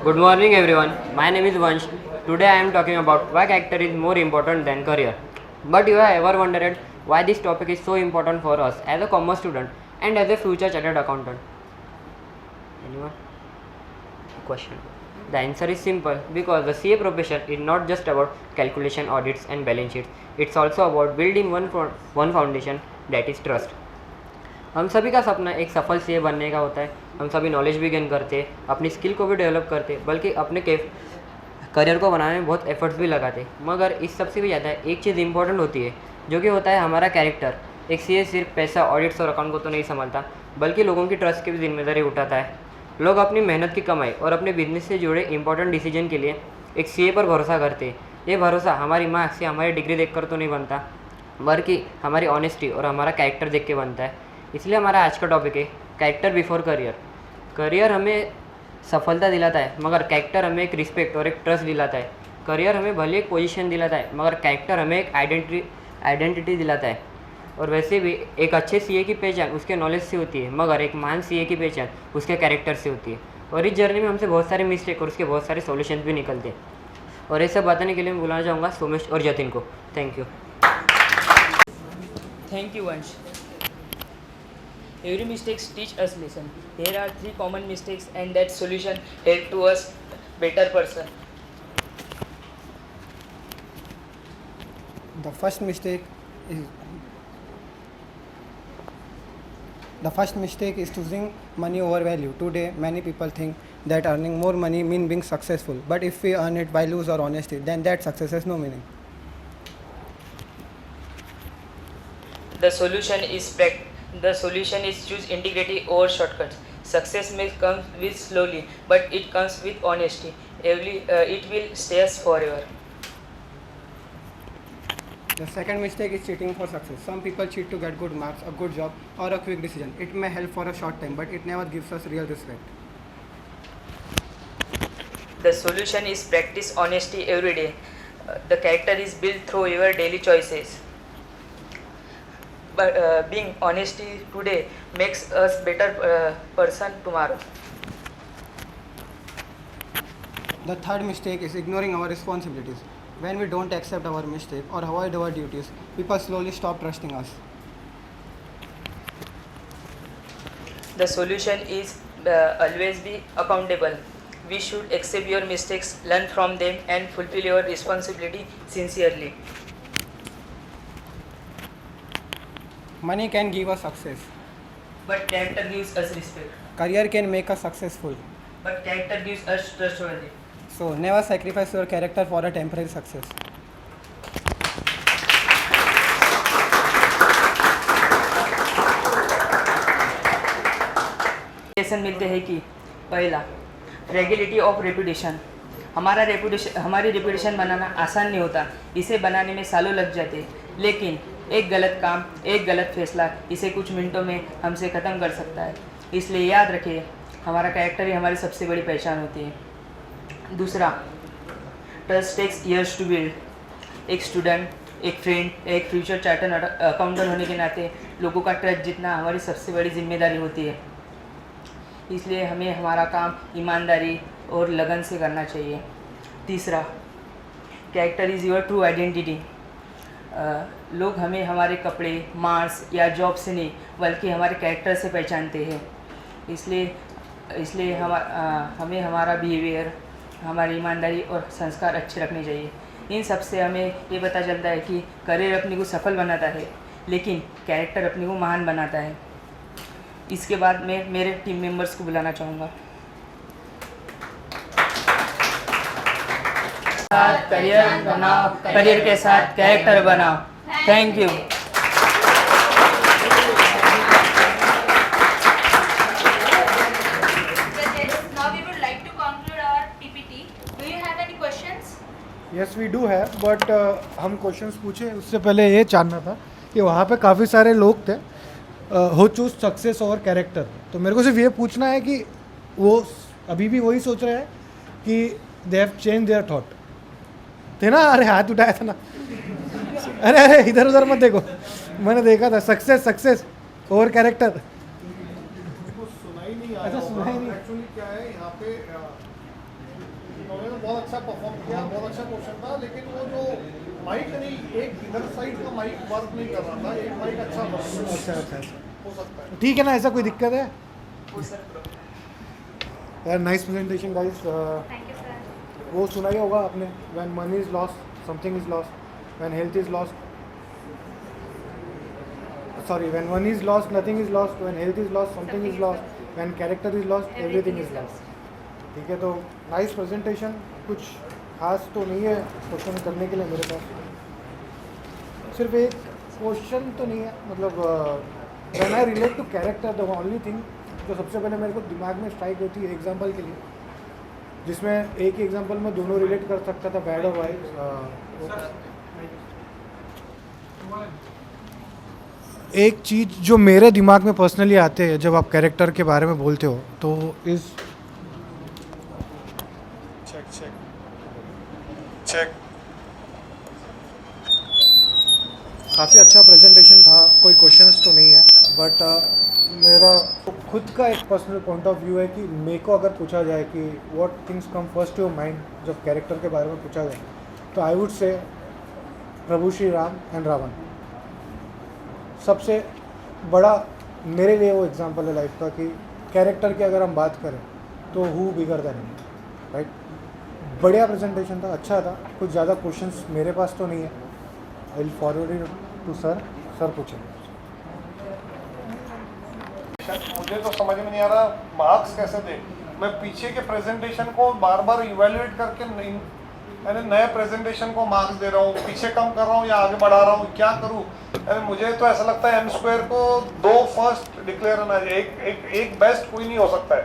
Good morning everyone, my name is Vansh. Today I am talking about why character is more important than career. But you have ever wondered why this topic is so important for us as a commerce student and as a future chartered accountant? Anyone? Question. The answer is simple, because the CA profession is not just about calculation, audits and balance sheets. It's also about building one foundation, that is trust. हम सभी का सपना एक सफल CA बनने का होता है. हम सभी नॉलेज भी गेन करते हैं, अपनी स्किल को भी डेवलप करते हैं, बल्कि अपने करियर को बनाने में बहुत एफर्ट्स भी लगाते हैं. मगर इस सबसे भी ज़्यादा एक चीज़ इंपॉर्टेंट होती है, जो कि होता है हमारा कैरेक्टर. एक सीए सिर्फ पैसा, ऑडिट्स और अकाउंट को तो नहीं संभालता, बल्कि लोगों की ट्रस्ट की भी जिम्मेदारी उठाता है. लोग अपनी मेहनत की कमाई और अपने बिजनेस से जुड़े इंपॉर्टेंट डिसीजन के लिए एक सीए पर भरोसा करते हैं. ये भरोसा हमारी मार्क्स या हमारी डिग्री देखकर तो नहीं बनता, बल्कि हमारी ऑनेस्टी और हमारा कैरेक्टर देख के बनता है. इसलिए हमारा आज का टॉपिक है कैरेक्टर बिफोर करियर. करियर हमें सफलता दिलाता है, मगर कैरेक्टर हमें एक रिस्पेक्ट और एक ट्रस्ट दिलाता है. करियर हमें भले एक पोजीशन दिलाता है, मगर कैरेक्टर हमें एक आइडेंटिटी दिलाता है. और वैसे भी एक अच्छे सीए की पहचान उसके नॉलेज से होती है, मगर एक महान सीए की पहचान उसके कैरेक्टर से होती है. और इस जर्नी में हमसे बहुत सारे मिस्टेक और उसके बहुत सारे सॉल्यूशन भी निकलते हैं. और ये सब बताने के लिए मैं बुलाना चाहूँगा सोमेश और जतिन को. Thank you.
Thank you, Vansh. Every mistakes teach us lesson. Here are 3 common mistakes and that solution help to us better person.
The first mistake is choosing money over value. Today, many people think that earning more money means being successful. But if we earn it by values or honesty, then that success has no meaning.
The solution is choose integrity over shortcuts. Success may come with slowly, but it comes with honesty. It will stay us forever.
The second mistake is cheating for success. Some people cheat to get good marks, a good job, or a quick decision. It may help for a short time, but it never gives us real respect.
The solution is practice honesty every day. The character is built through your daily choices. But being honesty today makes us better person tomorrow.
The third mistake is ignoring our responsibilities. When we don't accept our mistake or avoid our duties, people slowly stop trusting us.
The solution is always be accountable. We should accept your mistakes, learn from them, and fulfill your responsibility sincerely.
Money can give us success,
but character gives us respect.
Career can make us successful,
but character gives us trustworthy.
So never sacrifice your character for a temporary success.
Lesson मिलते हैं कि पहला, फ्रेगिलिटी of reputation. हमारी reputation बनाना आसान नहीं होता. इसे बनाने में सालों लग जाते हैं, लेकिन एक गलत काम, एक गलत फैसला इसे कुछ मिनटों में हमसे ख़त्म कर सकता है. इसलिए याद रखिए, हमारा कैरेक्टर ही हमारी सबसे बड़ी पहचान होती है. दूसरा, trust takes years to build. एक स्टूडेंट, एक फ्रेंड, एक फ्यूचर चार्टर्ड अकाउंटेंट होने के नाते लोगों का ट्रस्ट जीतना हमारी सबसे बड़ी जिम्मेदारी होती है. इसलिए हमें हमारा काम ईमानदारी और लगन से करना चाहिए. तीसरा, character is your true identity. लोग हमें हमारे कपड़े, मार्क्स या जॉब से नहीं, बल्कि हमारे कैरेक्टर से पहचानते हैं. इसलिए हमें हमारा बिहेवियर, हमारी ईमानदारी और संस्कार अच्छे रखने चाहिए. इन सब से हमें ये पता चलता है कि करियर अपने को सफल बनाता है, लेकिन कैरेक्टर अपने को महान बनाता है. इसके बाद मैं मेरे टीम मेंबर्स को बुलाना चाहूँगा. करियर बनाओ, करियर के साथ कैरेक्टर बनाओ. Thank you.
Now we would like to conclude our PPT. Do you have any questions?
Yes, we do have, but हम क्वेश्चंस पूछे उससे पहले ये जानना था कि वहाँ पे काफ़ी सारे लोग थे हो चूज सक्सेस और कैरेक्टर. तो मेरे को सिर्फ ये पूछना है कि वो अभी भी वही सोच रहे हैं कि they have change their thought थे ना. अरे हाथ उठाया था ना. अरे इधर उधर मत देखो, मैंने देखा था. सक्सेस और कैरेक्टर.
सुना ही नहीं. अच्छा, सुना ही नहीं. एक्चुअली क्या है यहाँ पे बहुत अच्छा परफॉर्म किया, बहुत अच्छा क्वेश्चन था, लेकिन वो जो माइक नहीं, एक इधर साइड का माइक वर्क नहीं कर रहा था, एक माइक अच्छा वर्क
अच्छा
हो सकता है।
ठीक है ना, ऐसा कोई दिक्कत है यार? Nice presentation guys. वो सुना ही होगा आपने, when money is lost something is lost, when health is lost sorry, when money is lost nothing is lost, when health is lost something is lost, when character is lost everything is lost। ठीक है, तो nice presentation. कुछ खास तो नहीं है question करने के लिए मेरे पास, सिर्फ एक क्वेश्चन तो नहीं है, मतलब when I relate to character the only thing जो सबसे पहले मेरे को दिमाग में स्ट्राइक होती है एग्जांपल के लिए, जिसमें एक ही एग्जांपल में दोनों रिलेट कर सकता था, बैड और वाइज। एक चीज़ जो मेरे दिमाग में पर्सनली आते हैं जब आप कैरेक्टर के बारे में बोलते हो तो इस चेक काफ़ी अच्छा प्रेजेंटेशन था, कोई क्वेश्चंस तो नहीं है, बट मेरा खुद का एक पर्सनल पॉइंट ऑफ व्यू है कि मेरे को अगर पूछा जाए कि what things come first to your mind जब कैरेक्टर के बारे में पूछा जाए, तो I would say Prabhu Shri Ram and Ravan. सबसे बड़ा मेरे लिए वो एग्जांपल है लाइफ का कि कैरेक्टर की अगर हम बात करें तो हु बिगर देन, राइट। बढ़िया प्रेजेंटेशन था, अच्छा था, कुछ ज़्यादा क्वेश्चंस मेरे पास तो नहीं है। I will forward it to sir, sir पूछें।
मुझे तो समझ में नहीं आ रहा मार्क्स कैसे दे। मैं पीछे के प्रेजेंटेशन को बार बार इवेल्युएट करके मैंने नए प्रेजेंटेशन को मार्क्स दे रहा हूँ, पीछे कम कर रहा हूँ या आगे बढ़ा रहा हूँ, क्या करूँ? मुझे तो ऐसा लगता है M² को 2 फर्स्ट डिक्लेयर होना चाहिए, एक बेस्ट कोई नहीं हो सकता है।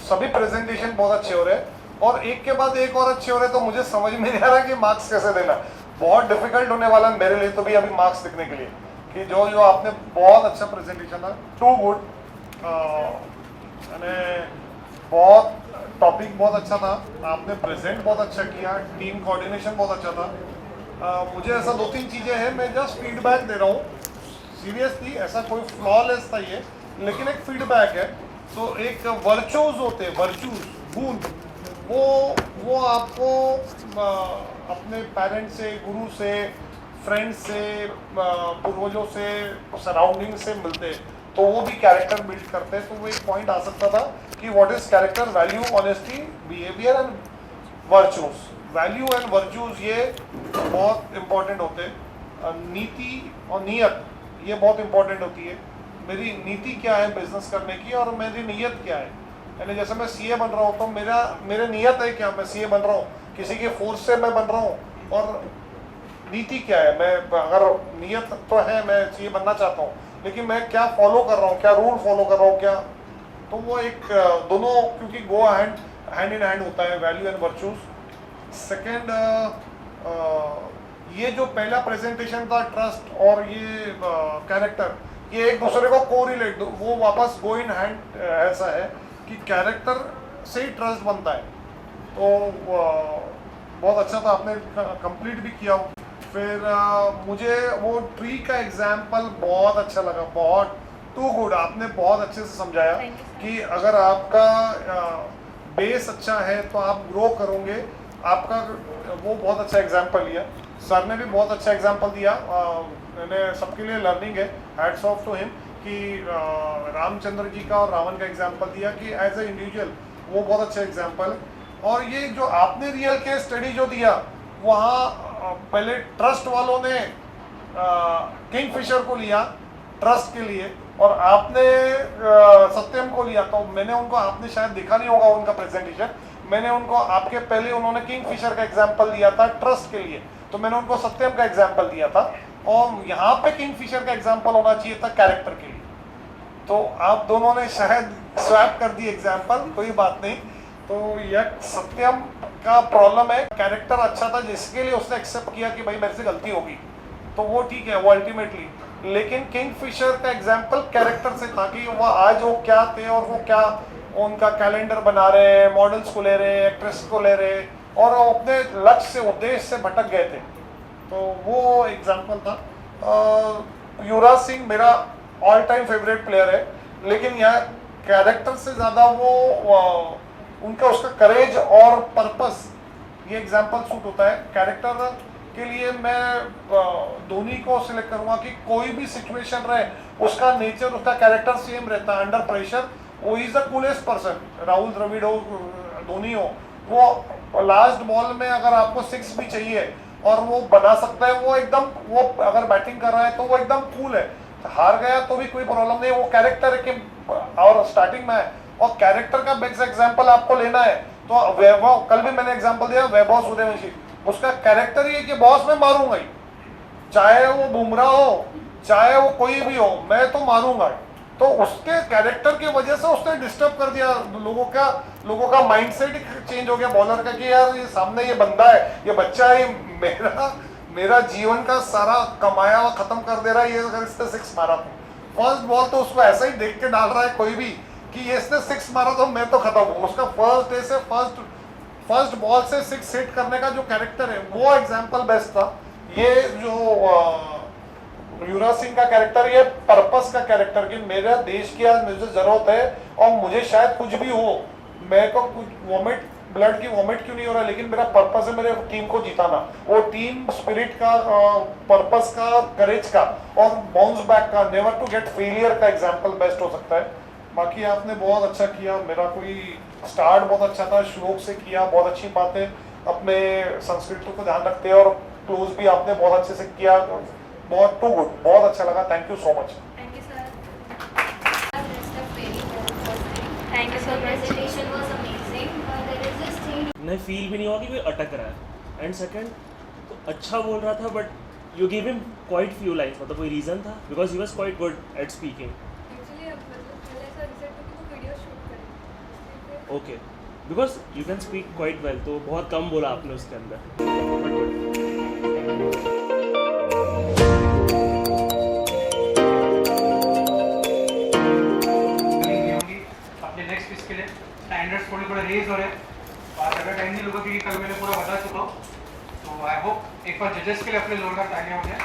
सभी प्रेजेंटेशन बहुत अच्छे हो रहे हैं और एक के बाद एक और अच्छे हो रहे हैं, तो मुझे समझ में नहीं आ रहा कि मार्क्स कैसे देना। बहुत डिफिकल्ट होने वाला है मेरे लिए तो भी अभी मार्क्स लिखने के लिए, कि जो आपने बहुत अच्छा प्रेजेंटेशन था, टू गुड, बहुत टॉपिक बहुत अच्छा था, आपने प्रेजेंट बहुत अच्छा किया, टीम कोऑर्डिनेशन बहुत अच्छा था। मुझे ऐसा 2-3 चीज़ें हैं, मैं जस्ट फीडबैक दे रहा हूँ, सीरियसली ऐसा कोई फ्लॉलेस था ये, लेकिन एक फीडबैक है। तो एक वर्चूज होते हैं, वर्चूज गुण, वो आपको अपने पेरेंट्स से, गुरु से, फ्रेंड्स से, पूर्वजों से, सराउंडिंग से मिलते, तो वो भी कैरेक्टर बिल्ड करते हैं। तो वो एक पॉइंट आ सकता था कि what is character, value, honesty, behaviour and virtues. Value and virtues ये बहुत इंपॉर्टेंट होते हैं। नीति और नीयत ये बहुत इंपॉर्टेंट होती है। मेरी नीति क्या है बिजनेस करने की और मेरी नीयत क्या है, यानी जैसे मैं CA बन रहा हूँ तो मेरे नीयत है क्या, मैं CA बन रहा हूँ, किसी के फोर्स से मैं बन रहा हूँ, और नीति क्या है, मैं अगर नीयत तो है मैं CA बनना चाहता हूँ, लेकिन मैं क्या फॉलो कर रहा हूँ, क्या रूल फॉलो कर रहा हूँ, क्या, तो वो एक दोनों क्योंकि गो हैंड इन हैंड होता है, वैल्यू एंड वर्चूज। सेकेंड, ये जो पहला प्रेजेंटेशन था ट्रस्ट और ये कैरेक्टर, ये एक दूसरे को कोरिलेट, वो वापस गो इन हैंड ऐसा है कि कैरेक्टर से ही ट्रस्ट बनता है। तो बहुत अच्छा था, आपने कंप्लीट भी किया। फिर मुझे वो ट्री का एग्जाम्पल बहुत अच्छा लगा, बहुत टू गुड, आपने बहुत अच्छे से समझाया कि अगर आपका बेस अच्छा है तो आप ग्रो करोगे, आपका वो बहुत अच्छा एग्जाम्पल लिया। सर ने भी बहुत अच्छा एग्जाम्पल दिया, मैंने सबके लिए लर्निंग है, हैट्स ऑफ टू हिम, कि रामचंद्र जी का और रावण का एग्जाम्पल दिया कि एज ए इंडिविजुअल वो बहुत अच्छा एग्जाम्पल। और ये जो आपने रियल केस स्टडी जो दिया, वहाँ पहले ट्रस्ट वालों ने किंगफिशर को लिया ट्रस्ट के लिए और आपने सत्यम को लिया, तो मैंने उनको, आपने शायद देखा नहीं होगा उनका प्रेजेंटेशन, मैंने उनको आपके पहले उन्होंने किंगफिशर का एग्जाम्पल दिया था ट्रस्ट के लिए, तो मैंने उनको सत्यम का एग्जाम्पल दिया था, और यहाँ पे किंगफिशर का एग्जाम्पल होना चाहिए था कैरेक्टर के लिए। तो आप दोनों ने शायद स्वैप कर दी एग्जाम्पल, कोई बात नहीं। तो यह सत्यम का प्रॉब्लम है, कैरेक्टर अच्छा था जिसके लिए उसने एक्सेप्ट किया कि भाई मेरे से गलती होगी, तो वो ठीक है, वो अल्टीमेटली। लेकिन किंगफिशर का एग्जाम्पल कैरेक्टर से था कि वो आज वो क्या थे और वो क्या उनका कैलेंडर बना रहे हैं, मॉडल्स को ले रहे हैं, एक्ट्रेस को ले रहे हैं, और वो अपने लक्ष्य से, उद्देश्य से भटक गए थे। तो वो एग्जाम्पल था। युवराज सिंह मेरा ऑल टाइम फेवरेट प्लेयर है, लेकिन यहाँ कैरेक्टर से ज़्यादा वो उनका उसका करेज और पर्पस, ये एग्जाम्पल सूट होता है। कैरेक्टर के लिए मैं धोनी को सिलेक्ट करूंगा कि कोई भी सिचुएशन रहे उसका नेचर, उसका कैरेक्टर सेम रहता है अंडर प्रेशर। वो is the coolest person. Rahul Dravid हो, धोनी हो, वो लास्ट बॉल में अगर आपको 6 भी चाहिए और वो बना सकता है, वो एकदम, वो अगर बैटिंग कर रहा है तो वो एकदम कूल है। हार गया तो भी कोई प्रॉब्लम नहीं, वो कैरेक्टर के और स्टार्टिंग में है। और कैरेक्टर का बेस्ट एग्जांपल आपको लेना है तो वैभव, कल भी मैंने एग्जांपल दिया वैभव सूर्यवंशी, उसका कैरेक्टर ही है कि बॉस मैं मारूंगा ही, चाहे वो बुमराह हो चाहे वो कोई भी हो, मैं तो मारूंगा। तो उसके कैरेक्टर की वजह से उसने डिस्टर्ब कर दिया लोगों का माइंडसेट चेंज हो गया बॉलर का कि यार ये सामने ये बंदा है, ये बच्चा है, मेरा जीवन का सारा कमाया हुआ खत्म कर दे रहा है, ये अगर इसने 6 मारा तो फर्स्ट बॉल तो उसको ऐसा ही देख के डाल रहा है कोई भी कि ये इसने 6 मारा तो मैं तो खत्म हूँ। उसका फर्स्ट डे से फर्स्ट बॉल से 6 हिट करने का जो कैरेक्टर है वो एग्जाम्पल बेस्ट था। ये जो युवराज सिंह का कैरेक्टर, ये पर्पस का कैरेक्टर कि मेरा देश की आज मुझे जरूरत है और मुझे शायद कुछ भी हो, मेरे को कुछ ब्लड की वॉमिट क्यों नहीं हो रहा, लेकिन मेरा पर्पस है मेरे टीम को जिताना। वो टीम स्पिरिट का, पर्पस का, करेज का और बाउंस बैक का, नेवर टू गेट फेलियर का एग्जाम्पल बेस्ट हो सकता है। बाकी आपने बहुत अच्छा किया, मेरा कोई स्टार्ट बहुत अच्छा था, श्लोक से किया, बहुत अच्छी बातें, अपने संस्कृति को ध्यान रखते हैं और क्लोज भी आपने बहुत अच्छे से किया, बहुत टू गुड, बहुत अच्छा लगा। Thank you so much.
Thank you, sir. Thank you so much. Presentation was amazing. There is this thing.
मैं फील भी नहीं हुआ कि कोई अटक रहा है। एंड सेकंड, तो अच्छा बोल रहा था but you give him quite few lines, मतलब कोई रीज़न था because he was quite good at speaking. Okay, because you can speak quite well, तो बहुत कम बोला आपने उसके अंदर।
अपने नेक्स्ट इसके लिए स्टैंडर्ड्स थोड़े रेज हो रहे हैं, और ज़्यादा टाइम नहीं लूँगा क्योंकि कल मैंने पूरा बता चुका हूँ। तो आई होप एक बार जजेस के लिए अपने जोरदार तालियां हो जाए।